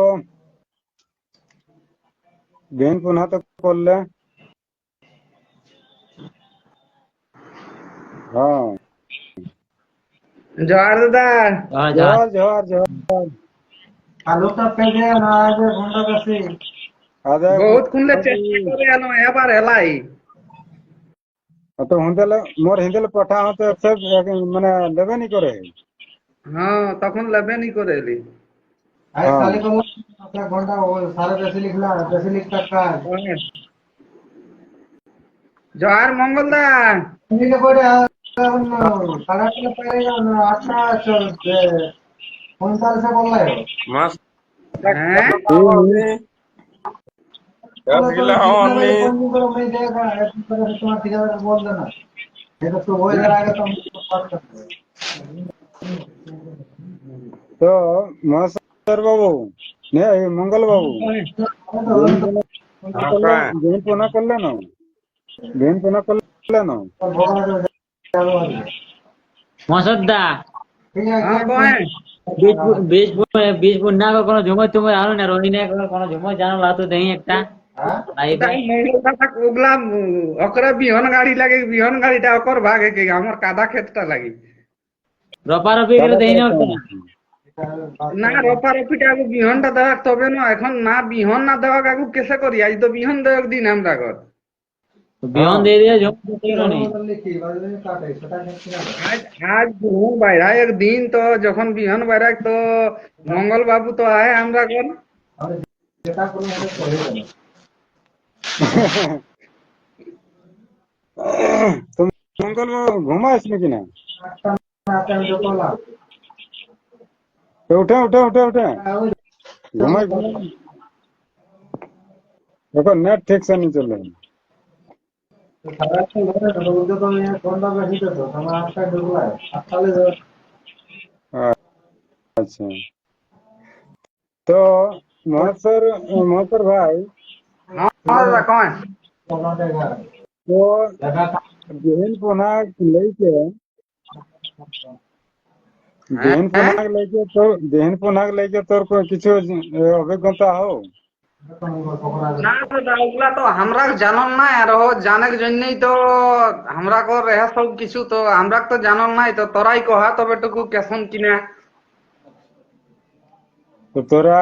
बेन पुनः तो कर ले हाँ জোহার দাদা जोहार जोहार जोहार আলুটা পেজে না আগে ঘন্টা বেশি आधा বহুত খুনলে চেষ্টা করে আনো এবার হেলাই तो हिंदल मोर हिंदल पठा हो तो सब मैंने लेवे नहीं करे হ্যাঁ তখন লেবে নি করে এলি আরে हाँ খালি করলাম একটা ঘন্টা ও সারা বেশি লিখলা বেশি লিখতা কাজ জোহার মঙ্গল দা নিলে পরে সাড়ে আটটা পারে না আটটা চলছে 45 বললাই मस्त হ্যাঁ दस किलो हमने কোন দিন করে मैं देखा তোমার ঠিকানা বল দেনা এটা তো হয়ে যাওয়ার আগে তো तो महेश्वर बाबू नहीं मंगल बाबू बेन पुनः कर लेना बेन पुनः कर लेना মসদ্দা হ্যাঁ কয় বীজ বুন্না কোনো ঝুমো তুমি আনো না রোহিণী কোনো ঝুমো জানো লাতো দেই একটা লাইবে মঙ্গল দাদা ওগুলা অকরে বিহন গাড়ি লাগে বিহন গাড়িটা অকর ভাগে কি আমার কাদা ক্ষেতটা লাগি রপারপি করে দেই না না রপা রপিটা আগে বিহনটা দেওয়া তবে না এখন না বিহন না দেওয়া আগে কেসে করি আজ তো বিহন দেওয়া দিন আমরা কর বিহন দিয়ে দিয়ে ঝুমো দেই না আজ আজ বিহন বাইরা একদিন তো যখন বিহন বাইরা তো মঙ্গল বাবু তো আয় আমরা কর तो मंगल बाबू घुमा इसमें कि ना तो उठे उठे उठे उठे घुमा देखो नेट ठीक से नहीं चल रहा अच्छा तो महेश्वर भाई হ্যাঁ দাদা কয় तो बेहन पुनः लेके बेहन पुनः लेके तोर को किछु অভিজ্ঞতা हो না দাদা ওগুলা তো আমরা জানন নাই আর ও জানার জন্যই তো আমরা কর রেহা সব কিছু তো আমরা তো জানন নাই তো তোরাই কহা তবে টুকু কেসন কিনা तो तोरा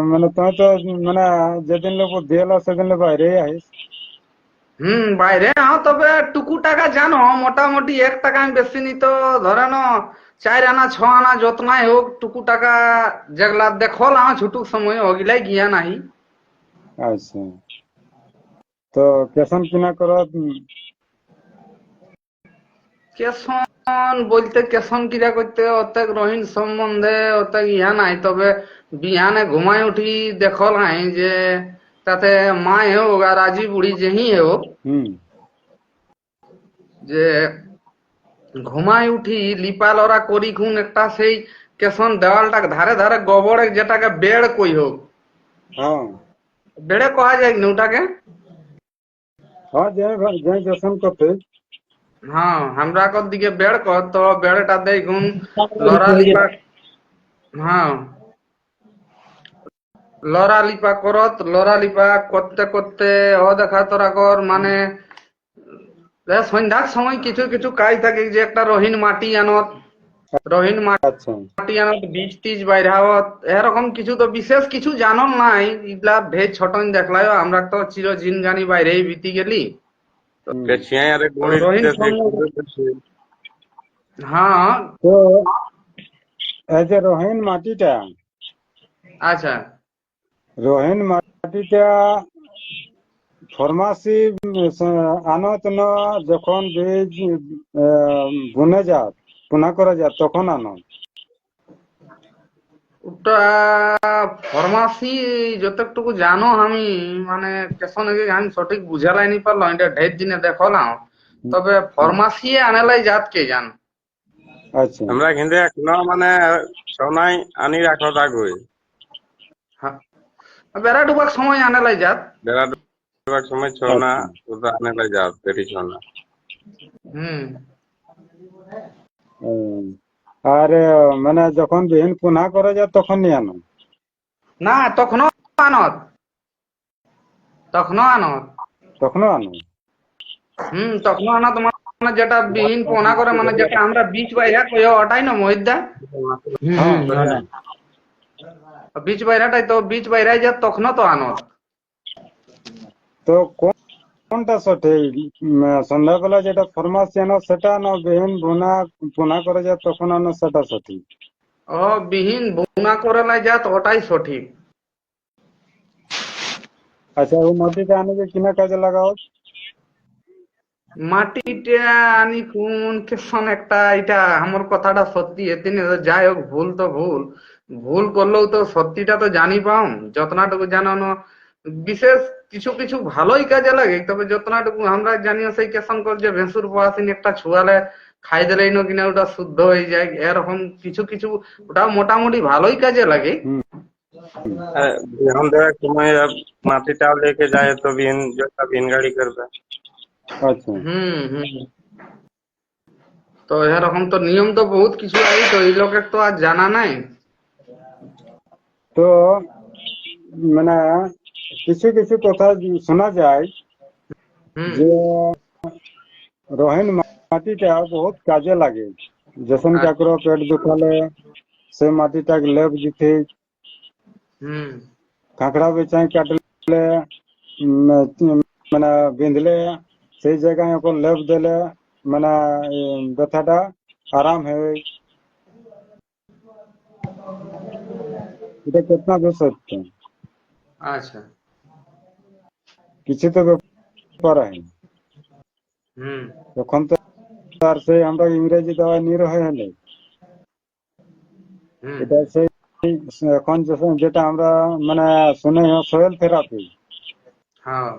মানে তুমি তো মানে যেদিন লোক দিয়েলা সেদিন বাইরে আইস বাইরে তবে টুকু টাকা জানো, মোটামুটি 1 টাকা আমি বেশি নিত, ধরে নো 4 আনা 6 আনা যত নাই হোক টুকু টাকা যেগুলা দেখল ছুটুক সময় ওগুলাই গিয়া নাহি। আচ্ছা, তো কেসন কিনা করত কেসন বলতে কেসন কিরা করতে অতেক রহিন সম্বন্ধে অতেক ইহা নাই, তবে বিহানে ঘুমাই উঠি দেখল নাই যে তাতে মাই হোক আর আজি বুড়ি যেহি হোক, হুম যে ঘুমাই উঠি লিপা লড়া করি খুন একটা সেই কেসন দেওয়ালটা ধারে ধারে গোবরে যেটাকে বেড় কই হোক, হ্যাঁ বেড়ে কয়া যায় না ওটাকে? হ্যাঁ, যে কেসন করতে আমরা কর দিকে বেড় কর, তো বেড়টা দেখুন লড়া লিপা, লড়া লিপা করতে করতে ও দেখা তোরা কর মানে সন্ধ্যার সময় কিছু কিছু কাজ থাকে, যে একটা রহিন মাটি আনত, রহিন আচ্ছা মাটি আনত বীজ টিজ বাইরাওত, এরকম কিছু তো বিশেষ কিছু জানন নাই, এগুলা ভেজ ছটন দেখলাই, আমরা তো চিরজিন জানি বাইরেই বিতি গেলি। কেছিয়াই আরে গণিত রহিন দেশে হ্যাঁ তো এই যে রোহিন মাটিটা, আচ্ছা রোহিন মাটিটা ফরমাসি আনত না যখন বীজ বুনে যাত পুনা করা যাত তখন আনত? ওটা ফরমাসি যতটুকু জানো আমি মানে কেসন আমি সঠিক বুঝালাই নি পারলাম, এটা ঢের দিনে দেখলাম, তবে ফরমাসি আনেলাই জাত কে জান। আচ্ছা আমরা কিন্তু এখনো মানে সোনাই আনি রাখো তাগুই বেড়া ডুবার সময় আনেলাই জাত। বেড়া ডুবার সময় ছোনা আচ্ছা ওটা আনে লাই যাও পেরি ছোনা। হুম উম, আর মানে যখন বিহীন পুনা করা যায় তখন নিয়ে আনো? না তখনও আনত, তখনও আনত, তখনও আনো? তখনও আনত, মানে যেটা বিহীন পোনা করে মানে যেটা আমরা বীজ বাইরা কই ওটাই না মহিদা, হ্যাঁ বীজ বাইরাটাই তো, বীজ বাইরাই যা তখনও তো আনত। তো কোনটা সঠিক, সন্ধ্যাবেলা যেটা ফরমাসি আনো সেটা আনো, বিহীন পুনা করা যায় তখন আনো সেটা সঠিক? ও বিহীন বোনা করে লাই জাত ওটাই সঠিক। আচ্ছা, ওই মাটিটা আনে যে কিনা কাজে লাগাও? মাটিটা আনি কোন কেসন একটা, এটা আমার কথাটা সত্যি এতিনে যাই হোক, ভুল তো ভুল, ভুল করলেও তো সত্যিটা তো জানি পাও, যতনাটুকু জানানো বিশেষ কিছু কিছু ভালোই কাজে লাগে, তবে যতনাটুকু আমরা জানি সেই কেসন কর যে ভেঁসুর পোয়াশিন একটা ছুয়ালে খাই দিলেই না কিনা ওটা শুদ্ধ হয়ে যায়, এরকম কিছু কিছু ওটা মোটামুটি ভালোই কাজে লাগে। হুম বিহন দেওয়ার সময় মাটিটাও লেকে যায় তো বিহন যেটা বিহন গাড়ি করবে। আচ্ছা হুম তো এরকম তো নিয়ম তো বহুত কিছু আছে, তো এই লোকের তো আর জানা নাই। তো মানে কিছু কিছু কথা শোনা যায় হুম যে রোহিন মাটিটা বহুত কাজে লাগে, যখন কাকরো পেট দুখালে সে মাটিটাকে লেপ দিতে, হুম কাঁকড়া বেচাই কাটলে মানে বিঁধলে সেই জায়গায় ওকে লেপ দিলে মানে ব্যথাটা আরাম হয়। এটা কিतना भी सत्य है? আচ্ছা কিছু তো ব্যাপার है। হুম তখন তো আর সেই আমরা ইংরেজি দেওয়া নিরহ হলে হুম এটা সেই এখন যেটা আমরা মানে শুনে সয়েল থেরাপি, হ্যাঁ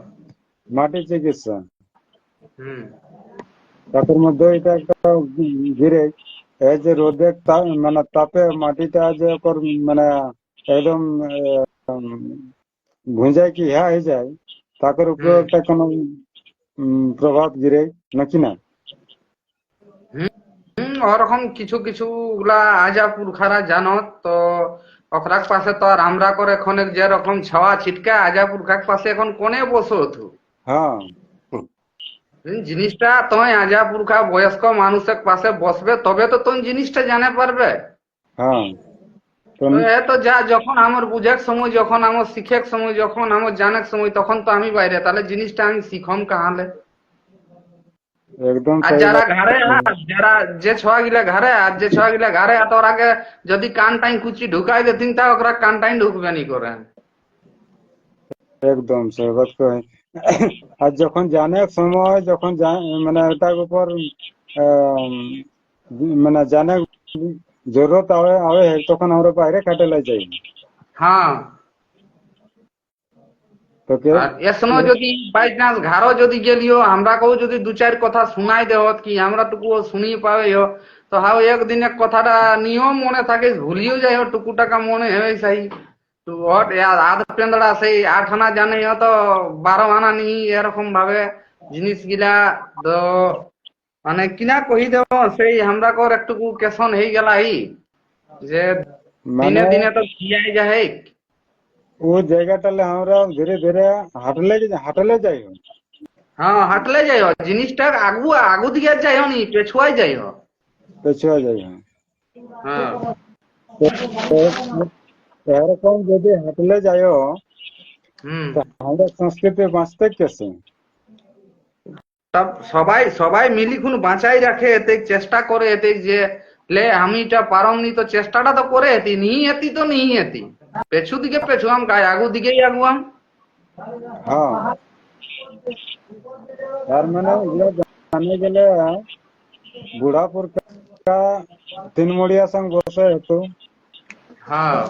মাটি চিকিৎসা, হুম তার মধ্যে এটা একটা ঘিরে এই যে রোদে মানে তাপে মাটিটা যে ওপর মানে একদম ভুঁজায় কি হয়ে যায়, তার উপরে একটা কোনো প্রভাব গিরে নাকি না? ওরকম কিছু কিছু গুলা আজা পুরখারা জানত, তো ওখরাক পাশে তো আর আমরা করে এখন যেরকম ছাওয়া ছিটকা আজা পুরখাক পাশে এখন কোনে বসো থু হ্যাঁ জিনিসটা তোমায় আজা পুরখা বয়স্ক মানুষের পাশে বসবে তবে তো তুমি জিনিসটা জানে পারবে। হ্যাঁ, তো তো এ তো যা যখন আমার বুঝার সময়, যখন আমার শিখের সময়, যখন আমার জানার সময়, তখন তো আমি বাইরে, তাহলে জিনিসটা আমি শিখম কাহালে? একদম আর সহি যারা বাত ঘরে কইছেন। যারা যে ছোয়া গিলা ঘরে, আর যে ছোয়া গিলা ঘরে তোর আগে যদি কান টাইম কুচি ঢুকাই দিতিন তা ওরা কান টাইম ঢুকবে নি করে। একদম সহি বাত কই। আর যখন জানার সময়, যখন মানে ওটার উপর আম, মানে জানার জরুরত আवे आवे है, তখন আমরা বাইরে কাটেলা যাই। হ্যাঁ, তো কে আর এর সময় যদি বাই চান্স ঘাড়ও যদি গেলিও, আমরা কেউ যদি দু চার কথা শুনাই দেহত কি আমরা টুকুও শুনি পাবে, তো হাও একদিনে কথাটা নিয়ম মনে থাকে, ভুলিও যাই টুকু টাকা মনে হয় সেই। তো ওট আধ পেন্দড়া সেই 8 আনা জানে তো 12 আনা নি, এরকম ভাবে জিনিস গিলা। তো মানে কিনা কহি দেব, সেই আমরা কর একটুকু কেসন হয়ে গেলা যে দিনে মানে দিনে তো খিয়াই যায়। ও জায়গাটালে আমরা ধীরে ধীরে হাঁটলে যাই। হ্যাঁ, হাঁটলে যাই জিনিসটা আগু আগু দিকে যাই নি, পেছুয়াই যাই। পেছুয়া যাই। হ্যাঁ, এরকম যদি হাঁটলে যাই, হুম। তা আমরা সংস্কৃতি বাঁচতে কেসে। সব সবাই সবাই মিলিখুন বাঁচাই রাখে, এতে চেষ্টা করে, এতে যে লে আমি এটা পারম নি, তো চেষ্টাটা তো করে এতি নি, এতি তো নি এতি পেছু দিকে পেছুয়াম গায়ে, আগু দিকেই আগুয়াম। হ্যাঁ, তার মানে এগুলো জানে গেলে বুড়াপুর কা তিনমুড়িয়া সঙ্গ বসে হতো, হ্যাঁ,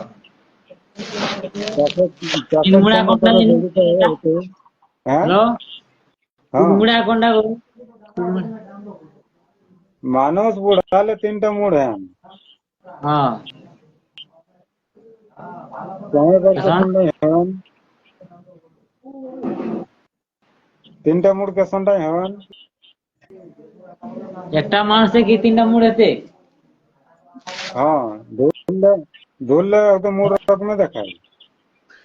চাষের চাষের তিনমুড়া সঙ্গে কোনটা তারা জানি? জড়িত হয়ে হতো। হ্যাঁ, হ্যালো, হ্যাঁ, তিনমুড়া কোনটা গো? মানুষ বুড়ালে 3টা মুড় হ্যাঁ। হ্যাঁ, সময় করতে এখন সন্ধ্যায় হ্যাঁ, 3টা মুড় কে সন্ধ্যায় হ্যাঁ। একটা মানুষে কি 3টা মুড়েতে? হ্যাঁ, ধরলে ধরলে ওকে মুড় রকমে দেখায়।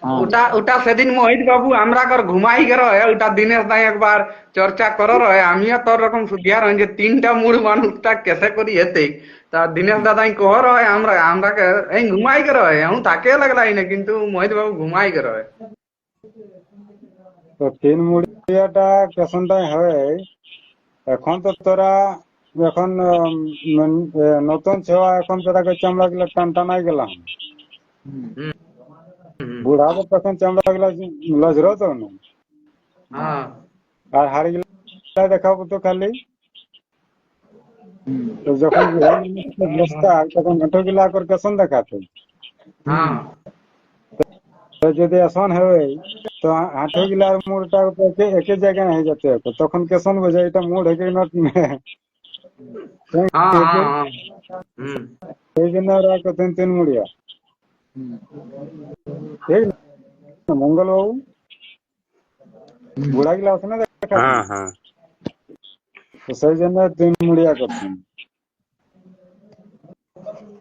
হ্যাঁ, ওটা ওটা সেদিন মোহিত বাবু আমরা কর ঘুমাই গে রহে, ওটা দিনেশ দাই একবার চর্চা করো রহে, আমিও তোর রকম সুধিয়া রহে যে 3টা মূল মানুষটা কেসে করি এতে। তা দীনেশ দাদাই কহ রহে আমরা আমরা এই ঘুমাই গে রহে, আমি তাকে লাগলাই না, কিন্তু মোহিত বাবু ঘুমাই গে রহে। তো 3 মুড়িয়াটা কে সন্ধ্যায় হয়। এখন তো তোরা এখন নতুন ছেওয়া, এখন তোরা চামড়া গুলা টান টানাই গেলাম। হুম, হুম, বুড়া তো তখন চামড়া গুলা লজরো তো না। হ্যাঁ, আর হাড়ি গুলা দেখাবো তো খালি। তো যখন বুড়া জিনিসটা বসতা, তখন হাঁটু গুলা করে কেসন দেখাতো। হ্যাঁ, তো যদি এসন হয়, তো হাঁটু গুলার মুড়টা একে জায়গায় হয়ে যেতে হতো, তখন কেসন বোঝে এটা মুড় হেকে না। হ্যাঁ, হ্যাঁ, হ্যাঁ, হুম, সেই জন্য ওরা করতেন 3 মুড়িয়া। ঠিক না মঙ্গল বাবু? বুড়া গুলা আছে না দেখার হ্যাঁ, জন্য, হ্যাঁ, তো সেই জন্য 3 মুড়িয়া করতেন।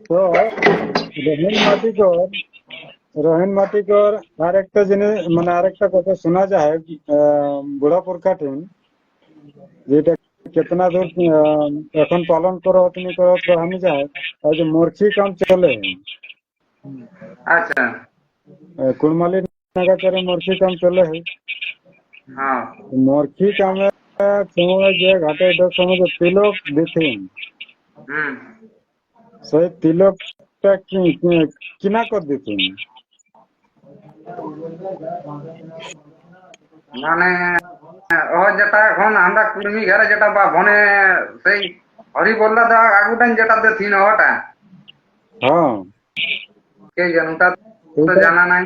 তো রহিন মাটিকর আরেকটা জিনিস, মানে আরেকটা কথা শোনা যায় বুড়া পুরকাঠিন, যেটা কেতনা দূর এখন পালন করো তুমি করো তো আমি যায়, আর যে মূর্খি কাম চলে আচ্ছা, কুড়মালি নাগাচারে মূর্খি কাম চলে। হ্যাঁ, মূর্খি কামে সময় যে ঘাটে সময় যে তিলক দিতেন, হুম, সেই তিলকটা কিনা করে দিতেন। মানে ও যেটা এখন আমরা কুর্মি ঘরে যেটা বা বনে সেই হরি বল্লা দা আগুটান যেটা দেখি না ওটা হ্যাঁ, কে জানো, ওটা তো এইটা জানা নাই।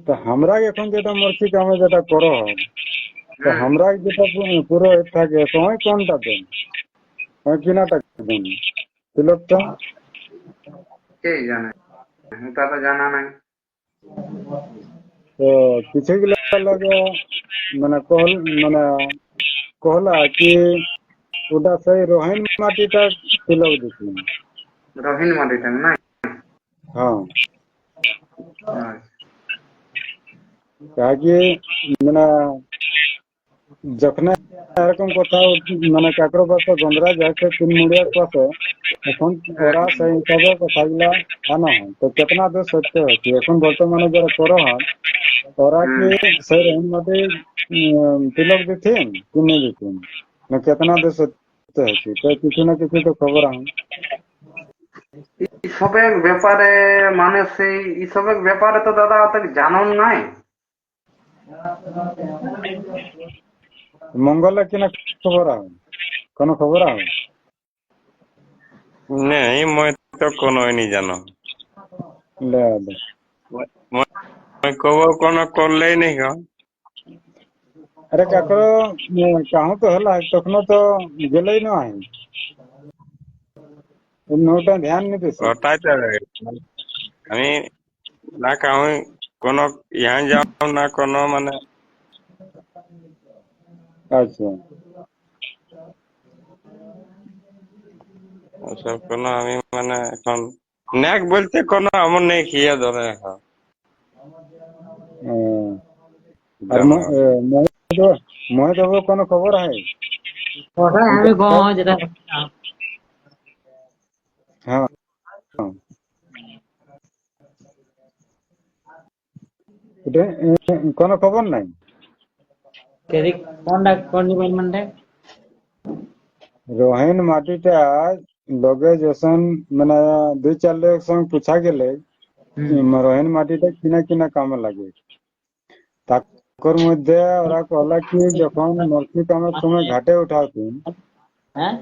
তো আমরা এখন যেটা মূর্খি কামে যেটা করো হয়, তো হুম, আমরা যেটা পুরো থাকে সময় কোনটা দেন, কিনাটা দেন তিলকটা। কে জানে, ওটা তো জানা নাই। তো কিছু গুলা লাগে মানে মানে কহলা কি ওটা সেই রোহিন মাটিটা তিলক দিতেন। রহিন মাটিটা নাই। হ্যাঁ, আচ্ছা, কাকি মানে যখন এরকম কোথাও মানে কাকর পাশে গন্ডরা যাচ্ছে 3 মুড়িয়ার পাশে, এখন ওরা সেই হিসাবে কথাগুলা আনা হয়। তো কেতনা দূর সত্য হচ্ছে এখন বর্তমানে যারা করো হয়, ওরা কি সেই রহিম মাটি তিলক দিতেন কি नहीं দিতেন, না কেতনা দূর সত্য হচ্ছে, তো কিছু না কিছু তো খবর আছে। ইসবের ব্যাপারে মানে সেই ইসবের ব্যাপারে তো দাদা অত জানন নাই। মঙ্গলে কিনা খবর আছে, কোন খবর আছে? নেই মই তো কোনোই নি জানো। লে দে। মই কব কোনো করলেই নেই গো। আরে কাকর কাহু তো হলা তখন তো গেলেই নয়, নোটা ধ্যান নিতেছে। ওটাই তো আমি না কাহু কোনো ইহা যাও না কোনো মানে আচ্ছা ওসব কোনো আমি মানে এখন নেক বলতে কোনো আমার নেই খেয়ে ধরে এখন আর জানো। মহেদেব কোনো খবর আছে? ওটাই আমি কম যেটা হ্যাঁ হ্যাঁ। এটা কোনো খবর নাই। কেদিক কোন ডিপার্টমেন্টে? রোহিন মাটিটা লগে যখন মানে 2-4 লোক সঙ্গে পুছা গেলে রোহিন মাটিটা কিনা কিনা কামে লাগে। তাকর মধ্যে ওরা কহলা কি যখন মরখি কামের সময় ঘাটে উঠাতেন, হ্যাঁ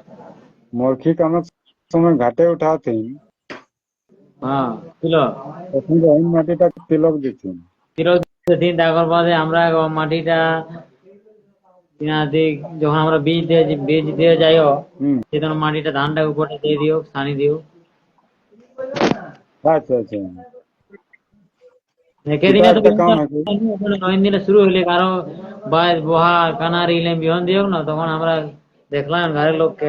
মরখি কামের সময় ঘাটে উঠাতেন, হ্যাঁ ছিল তখন রোহিন মাটিটা তিলক দিতেন। দিন তারপর বাদে আমরা মাটিটা দিক যখন আমরা বীজ দিয়ে যাইও হম। সেখানে মাটিটা ধানটা উপরে দিয়ে দিও সানি দিও। আচ্ছা আচ্ছা। কেদিনে তো একটা কাম আছে। 9 দিনে শুরু হইলে কারো বাইর বহা কানার ইলে বিহন দিও না, তখন আমরা দেখলাম ঘরের লোককে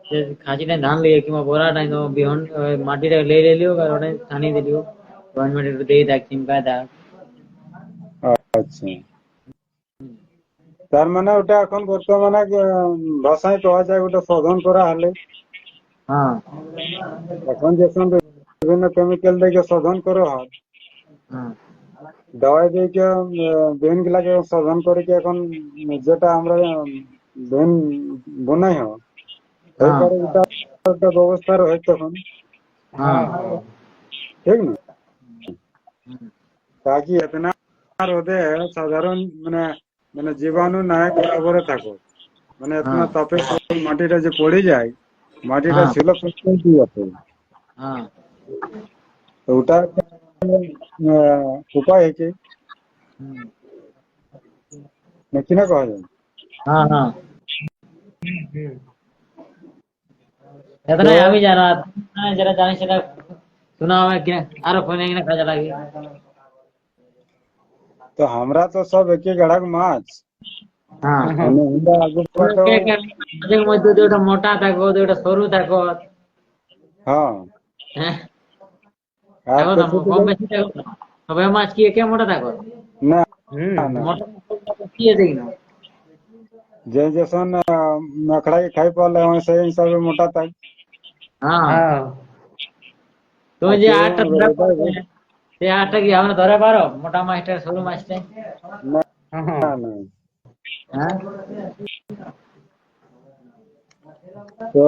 যে খাঁচিটা ধান লিয়ে কিংবা বোরাটাই তো বিহন মাটিটা লে লিও আর ওটাই সানি দিলিও গভর্নমেন্ট একটু দিয়ে দেখ চিন্তায় দেখ। আচ্ছা, তার মানে ওটা এখন বর্তমানে ভাষায় পাওয়া যায় ওটা শোধন করা হলে। হ্যাঁ এখন যখন বিভিন্ন কেমিক্যাল দিয়ে শোধন করা হয়, হ্যাঁ দওয়াই দিয়ে বেন গুলাকে শোধন করে কি এখন যেটা আমরা বেন বনাই হয় হ্যাঁ এইবারে ওটা একটা ব্যবস্থা রয়ে তখন, হ্যাঁ ঠিক না? তাকি এতনা রোদে সাধারণ মানে মানে জীবাণু নাই বরাবরে থাকো, মানে এতনা তাপে মাটিটা যে পড়ে যায়, মাটিটা ছিল প্রস্তুতি আছে, হ্যাঁ তো ওটা উপায় আছে নাকি না কওয়া যায়? হ্যাঁ হ্যাঁ এতটাই আমি জানা, যেটা জানি সেটা শোনা হবে কিনা আরো ফোনে কিনা কাজে লাগে। তো আমরা তো সব একে গড়াক মাছ, হ্যাঁ মানে আমরা আগু পাটো। মাঝে মধ্যে দুটো মোটা থাকো দুটো সরু থাকো। হ্যাঁ হ্যাঁ আর থাকো তো কিছু কম বেশি থাকো তো। সবাই মাছ কি একে মোটা থাকো? না না, মোটা কি দেখি না যে যখন নখড়াই খাই পারলে সেই হিসাবে মোটা থাক। হ্যাঁ তুমি যে আটটা ধরে পারো সেই আটটা কি আমরা ধরে পারো মোটা মাছটা সরু মাছটা? না না। হ্যাঁ তো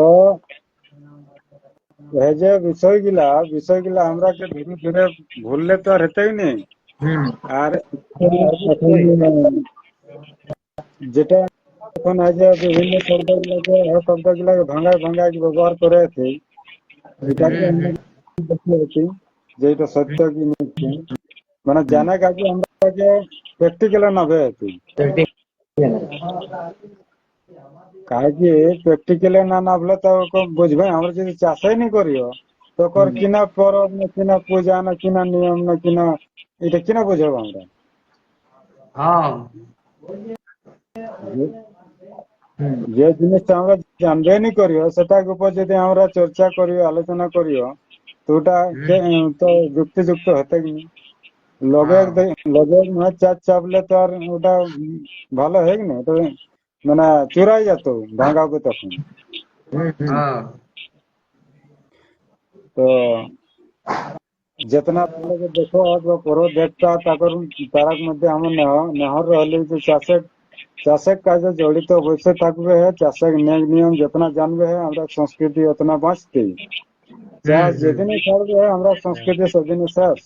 এই যে বিষয়গুলা আমরা ধীরে ধীরে ভুললে তো আর হতেই নেই। আর যেটা এখন আজ বিভিন্ন শব্দগুলাকে ভাঙায় ভাঙায় ব্যবহার করে আছে, এটাকে আমরা দেখি যে এটা সত্য কি মিথ্যে, মানে জানার আগে আমরা প্র্যাকটিক্যালে না ভেবেছি। কাজে প্র্যাকটিক্যালে না নামলে তো বুঝবে। আমরা যদি চাষই নি করিও তো কিনা পরব না কিনা পূজা না কিনা নিয়ম না কিনা এটা কিনা বুঝব আমরা। যে জিনিসটা আমরা জানবে নি করিও সেটার উপর যদি আমরা চর্চা করিও আলোচনা করিও তো ওটা তো যুক্তিযুক্ত হতে কি লগে হ্যাঁ লগে মাছ চার চাপলে তো আর ওটা ভালো হয় না, তো মানে চুরাই যেত ভাঙাবে তখন। হ্যাঁ তো যেতনা লোকে দেখো বা করো দেখতা তাকর তারার মধ্যে আমার নেহর রহলে যে চাষের কাজে জড়িত অবশ্যই থাকবে, চাষের নিয়ম যেতনা জানবে, আমরা সংস্কৃতি অতনা বাঁচতে। চাষ যেদিনে ছাড়বে আমরা সংস্কৃতি সেদিনে শেষ।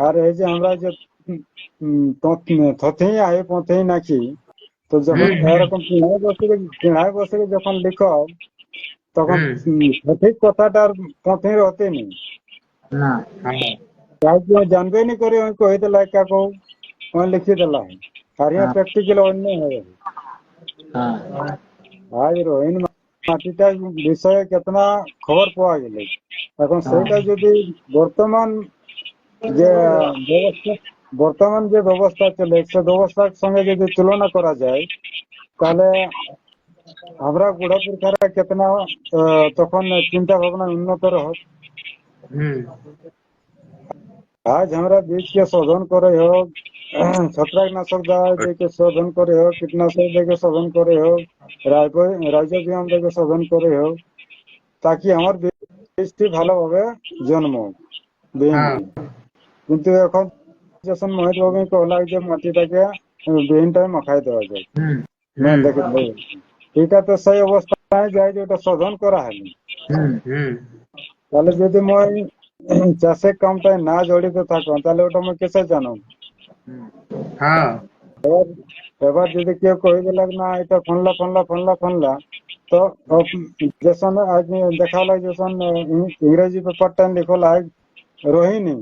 আর এই যে আমরা যে থতেই আয়ে পথেই নাকি, তো যখন এরকম পিঁড়ায় বসে যখন লিখো তখন সঠিক কথাটার পথেই হতে নেই। না কাজ জানবে নি করে ওই কহি দেলা क्या कहूँ वहाँ लिखी देला है। और यहाँ হ্যাঁ प्रैक्टिकल अन्य है। হ্যাঁ आज রোহিণ মাটিটার বিষয়ে কেতনা খবর পাওয়া গেল, এখন সেইটা যদি বর্তমান যে ব্যবস্থা বর্তমান যে ব্যবস্থা চলে সে ব্যবস্থার সঙ্গে যদি তুলনা করা যায়, তাহলে আমরা বুড়াপুরখারা কেতনা তখন চিন্তা ভাবনা উন্নত রহ। आज हमरा बीज के शोधन करे हो, छत्राकनाशक दवा दे के शोधन करे हो, कीटनाशक दे के शोधन करे हो, রাইজোবিয়াম दे के शोधन करे हो, তাকি আমার বীজটি ভালোভাবে জন্ম বিহীনটি। কিন্তু এখন যখন মহেশ বাবু কহলা যে মাটিটাকে বিহীনটাই মাখাই দেওয়া যায়, না দেখে এটা তো সেই অবস্থায় যায় যে ওটা শোধন করা হয়নি। তাহলে যদি মই চাষের কামটায় না জড়িত থাকো তাহলে ওটা মই কেসে জানো। এবার এবার যদি কেউ কই দিলাক না এটা ফনলা ফনলা ফনলা ফনলা, তো যেসন আজ দেখা হলো যেসন ইংরেজি পেপারটা লিখল আজ रोहिणी,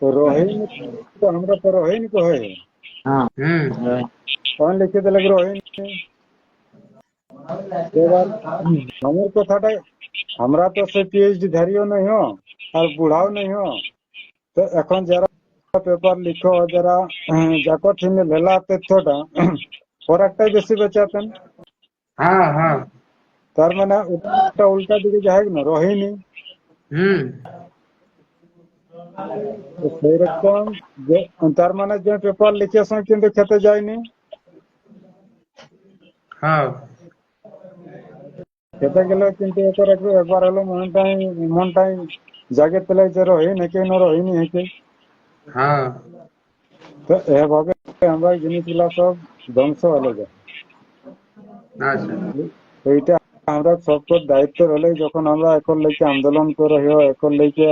तो रोहिणी तो हमरा तो रोहिणी को है कौन लिखे दिलक रोहिणी। এবার আমার কথাটা, আমরা তো সে পিএইচডি ধারিও নাই হো আর বুড়াও নাই হো, তো এখন যারা পেপার লিখো যারা যাকো ঠিনে লেলা তথ্যটা ওর একটাই বেশি বেচাতেন, তার মানে ওটা উল্টা দিকে যায় না রোহিণী। তো সেই রকম যে তার মানে যে পেপার লিখেছ কিন্তু খেতে যায়নি, খেতে গেলে কিন্তু এবার একবার হলো মনটাই জাগে পেলে যে রোহিণী হেঁকে না রোহিণী হেঁকে। তো এভাবে আমরা এই জিনিসগুলা সব ধ্বংস হলে যায়। এইটা আমরা সবকর দায়িত্ব হলে যখন আমরা এখন লেগে আন্দোলন করে হো, এখন লেগে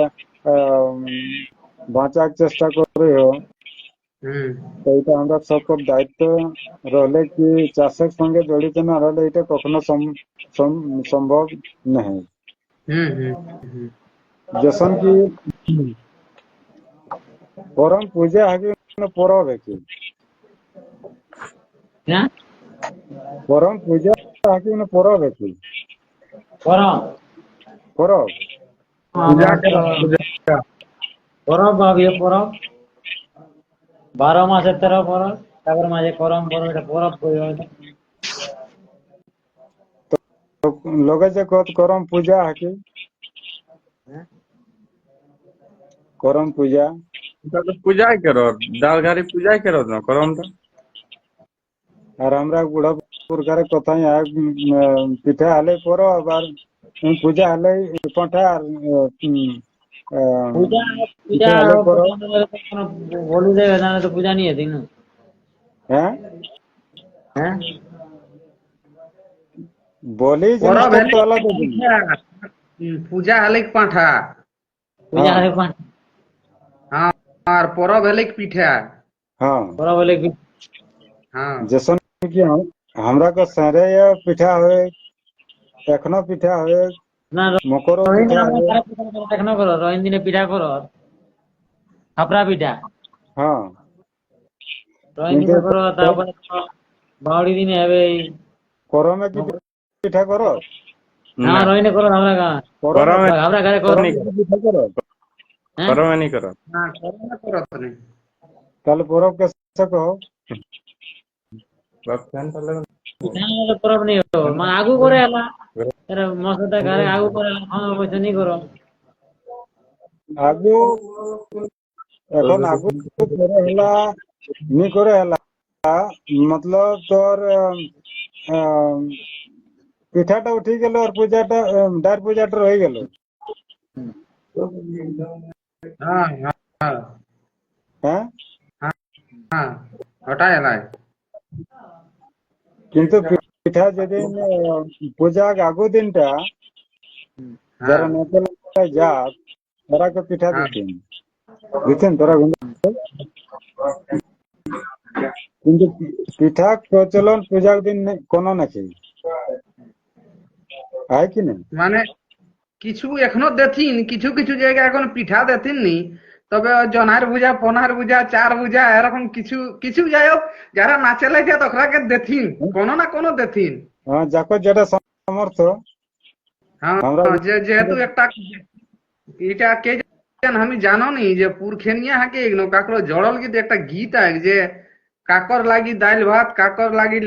বাঁচার চেষ্টা করে হো, এইটা আমরা সবকর দায়িত্ব রহলে কি চাষের সঙ্গে জড়িত না হলে এটা কখনো সম্ভব नहीं। जैसन की परम पूजा है परब है कि परम पूजा है परब है कि परब পরব ভাবিয়ে পরব 12 মাসে 13 পরব, তারপর মাঝে করম পরব, এটা পরব কই হয়। तो लोगे जे कहत करम पूजा है कि करम पूजा পূজাই করো, ডাল ঘাড়ি পূজাই করো না করমটা। আর আমরা বুড়া পুরকারে কথাই পিঠা হলে করো, আবার পূজা হলে পাঠা আর পূজা পূজা পিঠা হলে করো। বলি দেবে না তো পূজা নিয়ে দিন। হ্যাঁ হ্যাঁ বলি জিনিসটা তো আলাদা জিনিস। পূজা হলেক পাঁঠা পূজা হলে আর পরব হলেক পিঠা। हाँ পরব হলে কি जैसन कि हमरा को सारे या पिठा हुए, एखनो पिठा हुए, না मकरो রোহিণ पिठा আমরা हुए। খারাপ পিঠা দেখনো করো, রোহিণ দিনে পিঠা করো খাপড়া পিঠা, हाँ রোহিণ দিনে করো, তারপরে বাউড়ি দিনে হবে करो में की पिठा करो, হ্যাঁ রোহিণে করো আমরা গাঁ করমে আমরা ঘরে করো पिठा करो। হ্যাঁ করমে নি করো। না করমে করত নেই। कल परब कैसे कहो বাপ ফ্যান তাহলে পরব নেই মানে আগু করে এলা মশলাটা ঘরে আগু করে এলা, পয়সা নি করো। আগু এখন আগু করে হেলা নি করে হেলা মতলব তোর আম, পিঠাটা উঠি গেল আর পূজাটা ডার পূজাটা রয়ে গেল। হ্যাঁ হ্যাঁ হ্যাঁ, হ্যাঁ, ওটাই এলাই। কিন্তু পিঠা যেদিন পূজা আগু দিনটা হ্যাঁ যারা নেপালে যাক তারাকে পিঠা হ্যাঁ দিতেন দিতেন তোরা কিন্তু কিন্তু পিঠা প্রচলন পূজার দিন কোনো নাকি হয় কি না? মানে কিছু এখনো দেথিন, কিছু কিছু জায়গায় এখন পিঠা দেথিন নি, তবে ওই জনার ভুজা, পনার ভুজা, চার ভুজা এরকম কিছু কিছু যাই হোক, যারা নাচে লাগে তখরাকে দেথিন, কোনো না কোনো দেথিন। হ্যাঁ, যাকে যেটা সামর্থ্য। হ্যাঁ, আমরা যেহেতু একটা এটা কে জান আমি জানো নি যে পুরখেনিয়া হাকে এগনো কাকড়ো জড়ল গীত একটা গীত আছে যে কাকর লাগি দাইল ভাত, কাকর লাগি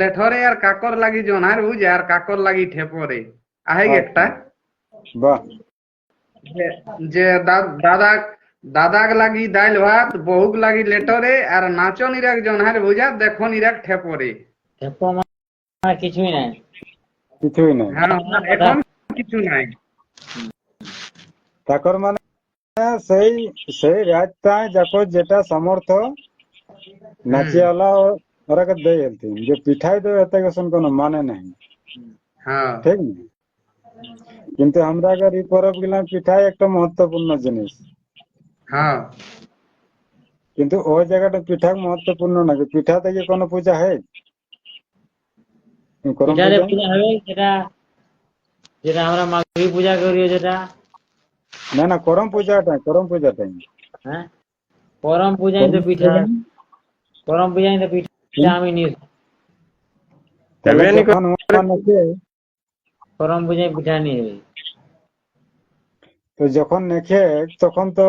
লেঠরে, আর কাকর লাগি জনার ভুজা, আর কাকর লাগি ঠেপরে, আহেগ একটা বাহ, যে যে দাদা দাদাক লাগি দাইল ভাত, বহুক লাগি লেটরে, আর নাচনির এক জনহার ভুজা, দেখনির এক ঠেপরে। ঠেপো মানে কিছুই নাই। কিছুই নাই। হ্যাঁ, এখন কিছু নাই। তাকর মানে সেই সেই রাতটায় যাকে যেটা সামর্থ্য হুম, নাচিয়ালা ওরাকে দিয়ে হেলতেন যে পিঠাই দেবে এতে গেছেন কোনো মানে নাই, হ্যাঁ ঠিক না? কিন্তু আমরা আগের এই পরব গেলাম পিঠাই একটা মহত্বপূর্ণ জিনিস, হ্যাঁ, কিন্তু ওই জায়গাটা পিঠা মহত্বপূর্ণ নাকি? পিঠা থেকে কোনো পূজা হয় করম পিঠারে পূজা? পূজা হবে, যেটা যেটা আমরা মাঘী পূজা করি, যেটা না না, করম পূজাটাই হ্যাঁ করম পূজায় তো পিঠা, করম পূজায় তো পিঠা আমি নিয়ে তাহলে তবে নি যখন ওরা নাচে, করম পূজায় পিঠা নিয়ে যাই। তো যখন নেখে তখন তো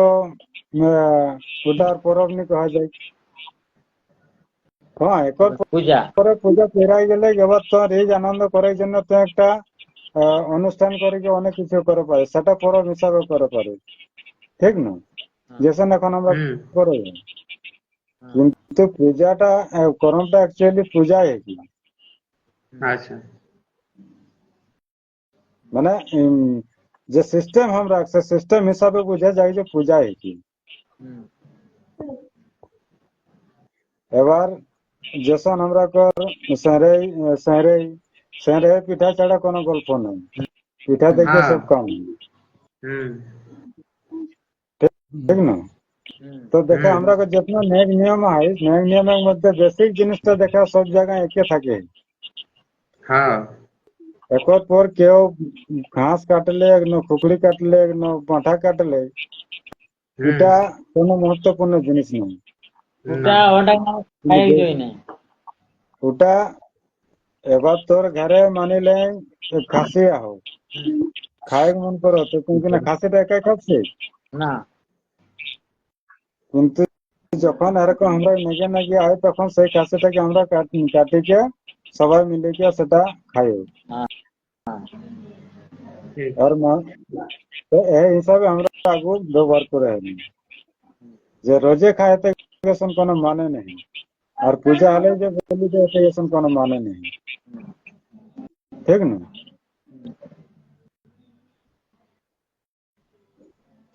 ওটার পরব নি কহা যায়। হ্যাঁ, একর পূজা পরে পূজা পেরাই গেলে এবার তো রিজ আনন্দ করার জন্য তো একটা অনুষ্ঠান করে কি অনেক কিছু করে পারে, সেটা পরব হিসাবে করে পারে, ঠিক না? যেসন এখন আমরা হুম, করে, কিন্তু পূজাটা করমটা অ্যাকচুয়ালি পূজাই কি আচ্ছা, মানে যে সিস্টেম আমরা সে সিস্টেম হিসাবে বোঝা যায় যে পূজা কি। এবার যেসন আমরা সেহরে সেহরে সেহরে পিঠা ছাড়া কোনো গল্প নেই, পিঠা দেখে হ্যাঁ, সব কাম, হুম, ঠিক না? তো দেখে হুম, আমরা जितना नेक नियम है, नेक नियमेর মধ্যে বেসিক জিনিসটা দেখা সব জায়গায় একে থাকে। হ্যাঁ, একর পর কেউ ঘাস কাটলে, খুকড়ি কাটলে, পাঁঠা কাটলে, হুম, এটা কোনো মহত্বপূর্ণ জিনিস নয়। ওটা না, ওটা খাই যাই না। ওটা এবার তোর ঘরে মানিলে খাসি আহ খাই মন করো তো তুমি কিনা খাসিটা একাই খাচ্ছিস, না, কিন্তু যখন এরকম আমরা নেগে নেগে আই তখন সেই খাসিটাকে আমরা কাটিকে সবাই মিলে গিয়ে সেটা খাই। ঠিক, আর তো এই হিসাবে আমরা আগু ব্যবহার করে হইনি যে রোজে খাইতে গেছেন কোনো মানে নেই, আর পূজা হলে যে বলি যে এতে গেছেন কোনো মানে নেই, ঠিক না?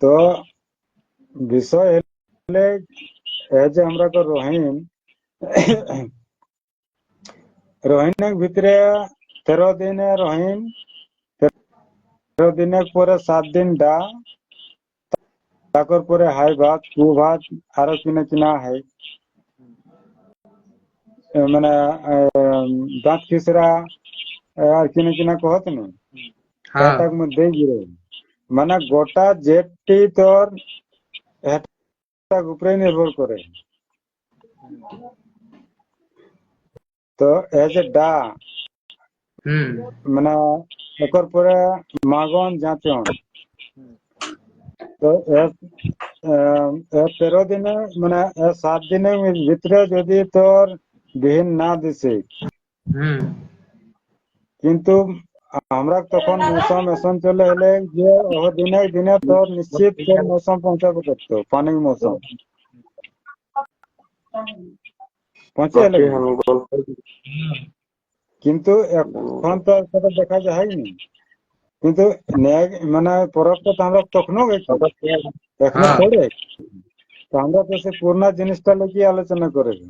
তো বিষয় হলে এই যে আমরা তো রহিনের ভিতরে 13 দিনে রহিন, 13 দিনের পরে 7 দিন ডা, তারপর পরে হাই ভাত কু ভাত আরো কিনা কিনা হয়, মানে দাঁত খিসরা আর কিনা কিনা কহত না, হ্যাঁ, এটার মধ্যে গিয়ে মানে গোটা জেটটি তোর এটার উপরে নির্ভর করে। তো এই যে ডা হুম, মানে একর পরে মাগন যাচন, তো 13 দিনে মানে 7 দিনের ভিতরে যদি তোর বিহীন না দিছে, হুম, কিন্তু আমরা তখন মৌসুম এসন চলে এলে যে ও দিনে দিনে তো নিশ্চিত তোর মৌসুম পৌঁছাবে করতো পানির মৌসুম পৌঁছে এলে বাকি আমি গল্প কিন্তু এখন তো সেটা দেখা যায়নি কিন্তু মানে পরবটা তো আমরা তখনও এখনো হ্যাঁ পড়ে তো আমরা তো সে পুরোনো জিনিসটা লেগে আলোচনা করেছি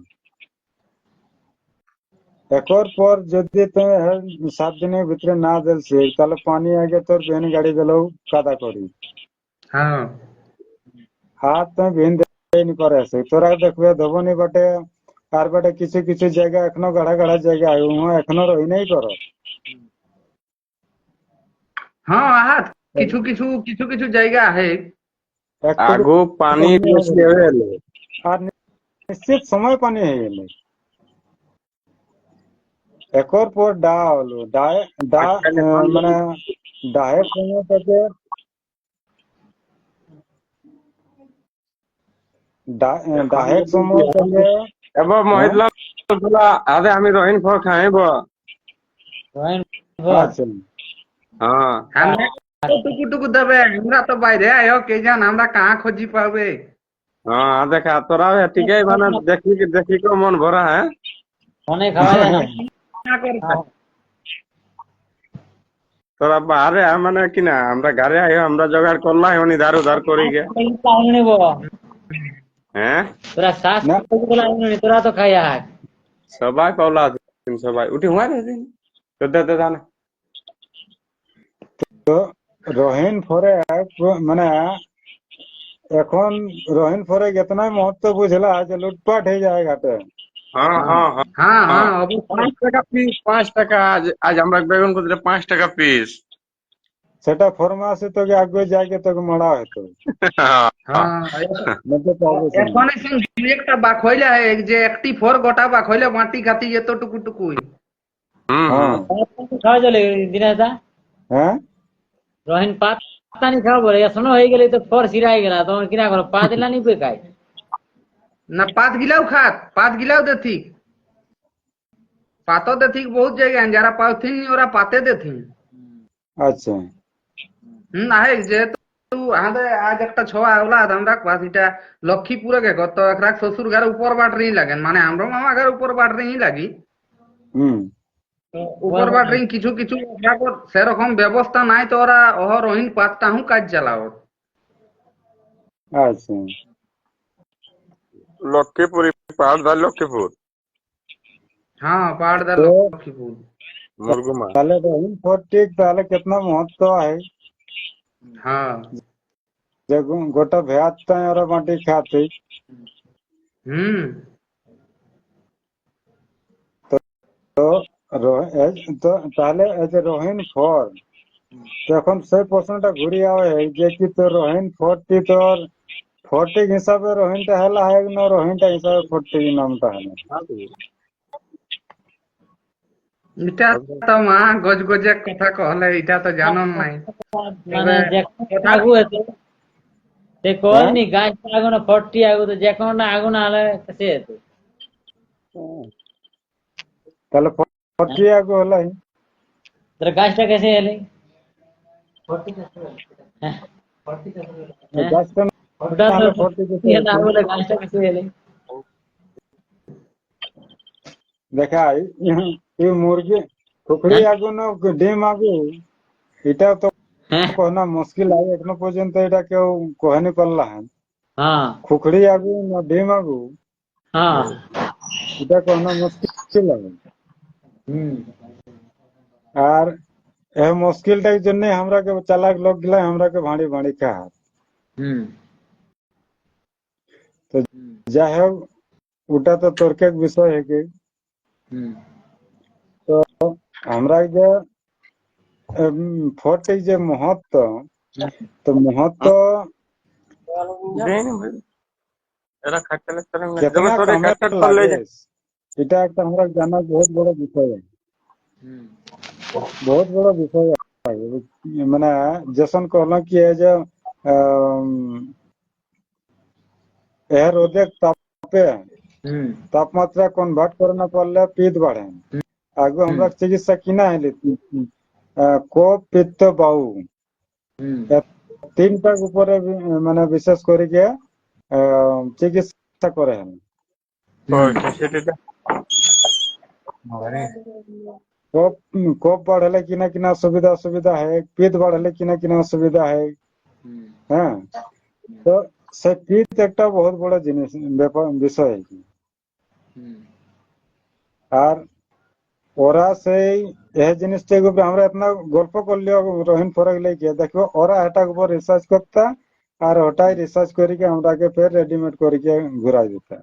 একর পর যদি তুমি 7 দিনের ভিতরে না দিলছি তাহলে পানি আগে তোর বেন গাড়ি গেলেও কাদা করি হ্যাঁ আর তুমি বেন দেয়নি করে আছে তোরা দেখবে ধবনি বাটে আর বাটে কিছু কিছু জায়গা এখনো গাড়া গাড়া জায়গা এখনো রই নাই করো হ্যাঁ আহা কিছু কিছু কিছু কিছু জায়গা আছে একটু আগু পানি বেশি হয়ে এলে আর নিশ্চিত সময় পানি হয়ে গেলে একর পর ডা হলো মানে ডায়ের সময় থেকে ডায়ের সময় থেকে এবার মহিলা গুলা আরে আমি রহিন ফল খাইব রহিন আচ্ছা হ্যাঁ আমরা টুকু টুকু দেবে আমরা তো বাইরে আয়ো কে জান আমরা কাহা খোঁজি পাবে হ্যাঁ দেখা তোরা ঠিকই মানে দেখি দেখি কো মন ভরা হ্যাঁ অনেক খাওয়া যায় না না করতে। তোরা বাহারে মানে কিনা আমরা গাড়ি আইও আমরা জোগাড় করলাম উনি ধার উধার করি গে নিব হ্যাঁ তোরা শ্বাস তোরা তো খাই আয় সবাই কওলা দিন সবাই উঠি হুয়া রে দিন তো দে জানে তো রহিন ফরে মানে এখন রহিন ফরে এতনাই মহত্ব বুঝলা যে লুটপাট হয়ে যায় ঘাটে হ্যাঁ হ্যাঁ হ্যাঁ হ্যাঁ হ্যাঁ অবশ্যই 5 টাকা পিস 5 টাকা আজ আমরা বেগুন কুদরে 5 টাকা পিস সেটা ফরমাসে তোকে আগে যাকে তোকে মারা হতো হ্যাঁ মধ্যে পাবো এখন দুই একটা বাক হইলে যে একটি ফোর গোটা বাক হইলে মাটি খাতি যেত টুকু টুকুই হ্যাঁ খাওয়া চলে দিনেশ দা হ্যাঁ রহিন পাতা নি খাওয়া বলে শোনো হয়ে গেলে তো ফর সিরাই গেলা তোমার কিনা করো পা দিলা নি পে খাই না পাত গিলাও খাত পাত গিলাও দেথি পাতো দেথি বহুত জায়গায় যারা পাওথিন ওরা পাতে দেথি আচ্ছা আহে যেহেতু আমাদের আজ একটা ছোয়া ওলা আমরা পাতিটা লক্ষ্মীপুরে গে গত একরাক শ্বশুর ঘর উপর বাটরি লাগেন মানে আমরা মামা ঘর উপর বাটরি লাগি হুম উপর বাটরি কিছু কিছু সেরকম ব্যবস্থা নাই তো ওরা রহিন পাতটা হুঁ কাজ চালাও আচ্ছা লক্ষ্মীপুর পাহাড় ধর লক্ষ্মীপুর हाँ पहाड़ दर तो लखीपुर मुरगुमा তাহলে রহিন ফর ঠিক তাহলে कितना महत्व है हाँ যে গোটা ভেয়াতটা ওরা মাটি খাতে हम्म তো তো তাহলে এই যে রহিন ফর তখন সেই প্রশ্নটা ঘুরি আওয়ে যে কি তোর রহিন ফরটি তোর ফর্টিক হিসাবে রহিনটা হেলা হয় না রহিনটা হিসাবে ফর্টিক নামটা হেলা এটা তো মা গজ গজে কথা কহলে এটা তো জানো নাই মানে যে আগু আছে ते कोई नहीं गाछ आगो ना 40 आगो तो जे कोन आगो ना आले कैसे है তাহলে ফর্টি আগে হলাই तेरा गाछটা कैसे है ले 40 कैसे है 40 कैसे है গাছটা ওটা তো 40 ये ना बोले गाछটা कैसे है ले দেখা এই মুরগি খুকড়ি আগে না ডিম আগে এটা তো कहना मुश्किल है एखनो पर्यंत এটা কেউ কহনি পারলা हां খুকড়ি আগু না ডিম আগু हां এটা कहना মুশকিল है আর এই মুশকিলটার জন্য আমরা কে চালাক লোক গিলা আমরা কে ভাঁড়ি ভাঁড়ি খা তো যাই হোক ওটা তো তর্কের বিষয় है कि তো আমরা যে ফর্টি যে মহত্ব তো মহত্ব এরা খাটলে कितना कम है এটা একটা আমরা জানা বহুত বড় বিষয় बहुत बड़ा विषय है মানে जैसन कहला कि है जो এর রোদে তাপে তাপমাত্রা কনভার্ট করে না পারলে পিত বাড়ে আগে আমরা চিকিৎসা কিনা হইলে কফ পিত্ত বাউ হুম তিনটার উপরে মানে বিশেষ করে গিয়ে চিকিৎসা করে হেন। হুম সেটা कफ कफ बढ़ले किना किना सुविधा सुविधा है, पित्त बढ़ले किना किना सुविधा है। হুম हाँ, तो से पित्त एक बहुत बड़ा जिनिस विषय है। হুম আর ওরা সেই এই জিনিসটাকে উপরে আমরা এতনা গল্প করলেও রহিন ফরক লেগে দেখো ওরা এটার উপর রিসার্চ করতা আর ওটাই রিসার্চ করিকে আমরাকে ফের রেডিমেড করিকে ঘুরাই দিতা।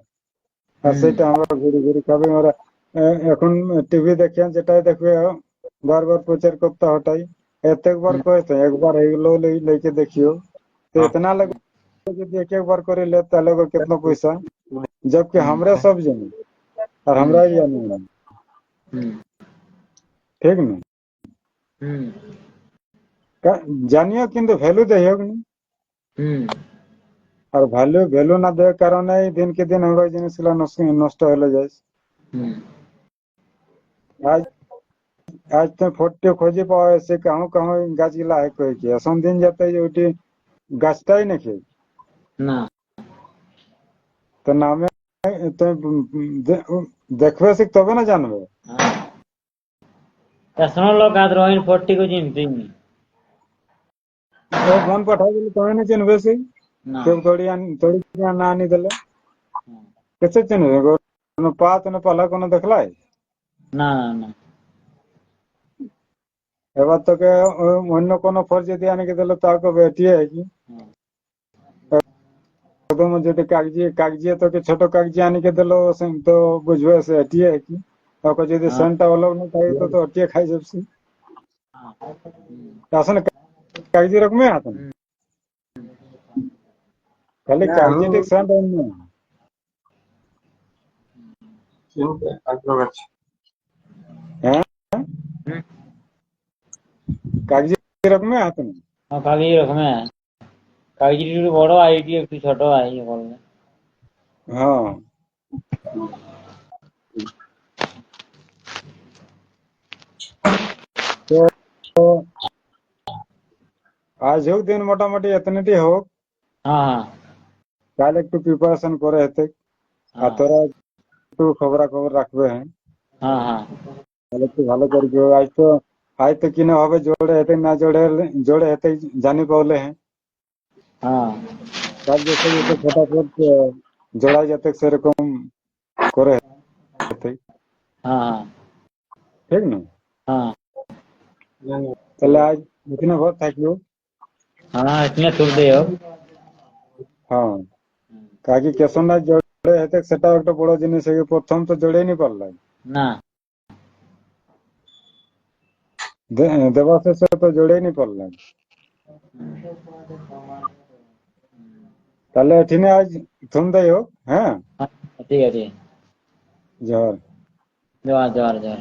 আর সেটা আমরা ঘুরি ঘুরি কবে ওরা এখন টিভি দেখেন যেটাই দেখবে বারবার প্রচার করতে হটাই এতবার কয়েছে একবার এগুলো लेके देखियो तो इतना लगे यदि एक एक बार करे ले ताले को कितना पैसा, जबकि हमरे सब जाने और हमरा ही जाने ना। হুম ठीक ना হুম জানিও কিন্তু ভ্যালু দেয় হোক না। হুম আর ভ্যালু না দেওয়ার কারণে দিনকে দিন আমরা এই জিনিসগুলো নষ্ট হয়ে যায়। হুম আজ আজ তো ফটো খোঁজে পাওয়া যাচ্ছে কাহো কাহো গাছগুলা है কই কি এখন দিন যাতে ওইটি গাছটাই নাকি না তো নামে তো দেখবে সে তবে না জানবে। তা শোনো লোক আজ রহিন ফোর্টি को চিনতে তো ফোন পাঠাই দিলে তবে না চিনবে সে না কেউ থোড়ি না আনি দিলে কেসে চিনবে কোনো পাত না পালা কোনো দেখলাই। না না না এবার তোকে অন্য কোনো ফল যদি আনিকে দিলে তাকে বেটিয়ে কি একদম যদি কাগজি তোকে ছোট কাগজি আনিকে দিল তো বুঝবে সে এটিয়ে কি ওকে যদি সেন্টটা অলগ না খাই তো এটিয়ে খাই যাবছি আসলে কাগজি রকমই আসেন খালি কাগজি ঠিক সেন্ট অন্য হ্যাঁ কাগজি রকমই আসেন। কালি এরকম কাগজি একটু বড় আইটি একটু ছোট আই বললে হ্যাঁ তো আজ হোক দিন মোটামুটি এতনেটি হোক হ্যাঁ হ্যাঁ কাল একটু প্রিপারেশন করে হেতে আর তোরা একটু খবরাখবর রাখবে হ্যাঁ হ্যাঁ হ্যাঁ তাহলে একটু ভালো করবে। আজ তো কিনা হবে জোড়ে হেতে না জোড়ে হেতে জানি পাওলে হ্যাঁ হ্যাঁ কাল যেতে যেতে ফটাফট জোড়া যাতে সেরকম করে হেতে হ্যাঁ ঠিক না। হ্যাঁ তাহলে আজ এখানে ঘর থাকলো। হ্যাঁ ইতনে তুলতে हो হ্যাঁ কাকি কেশনাথ জোড়ে হেতে সেটাও একটা বড় জিনিস হয়ে প্রথম তো জোড়েই নি পারলাম না দেবাশিস তো জোড়েই নি পারলাম। তাহলে এখানে আজ সন্ধ্যায় হোক হ্যাঁ ঠিক আছে জহর। জোয়ার জোয়ার জোয়ার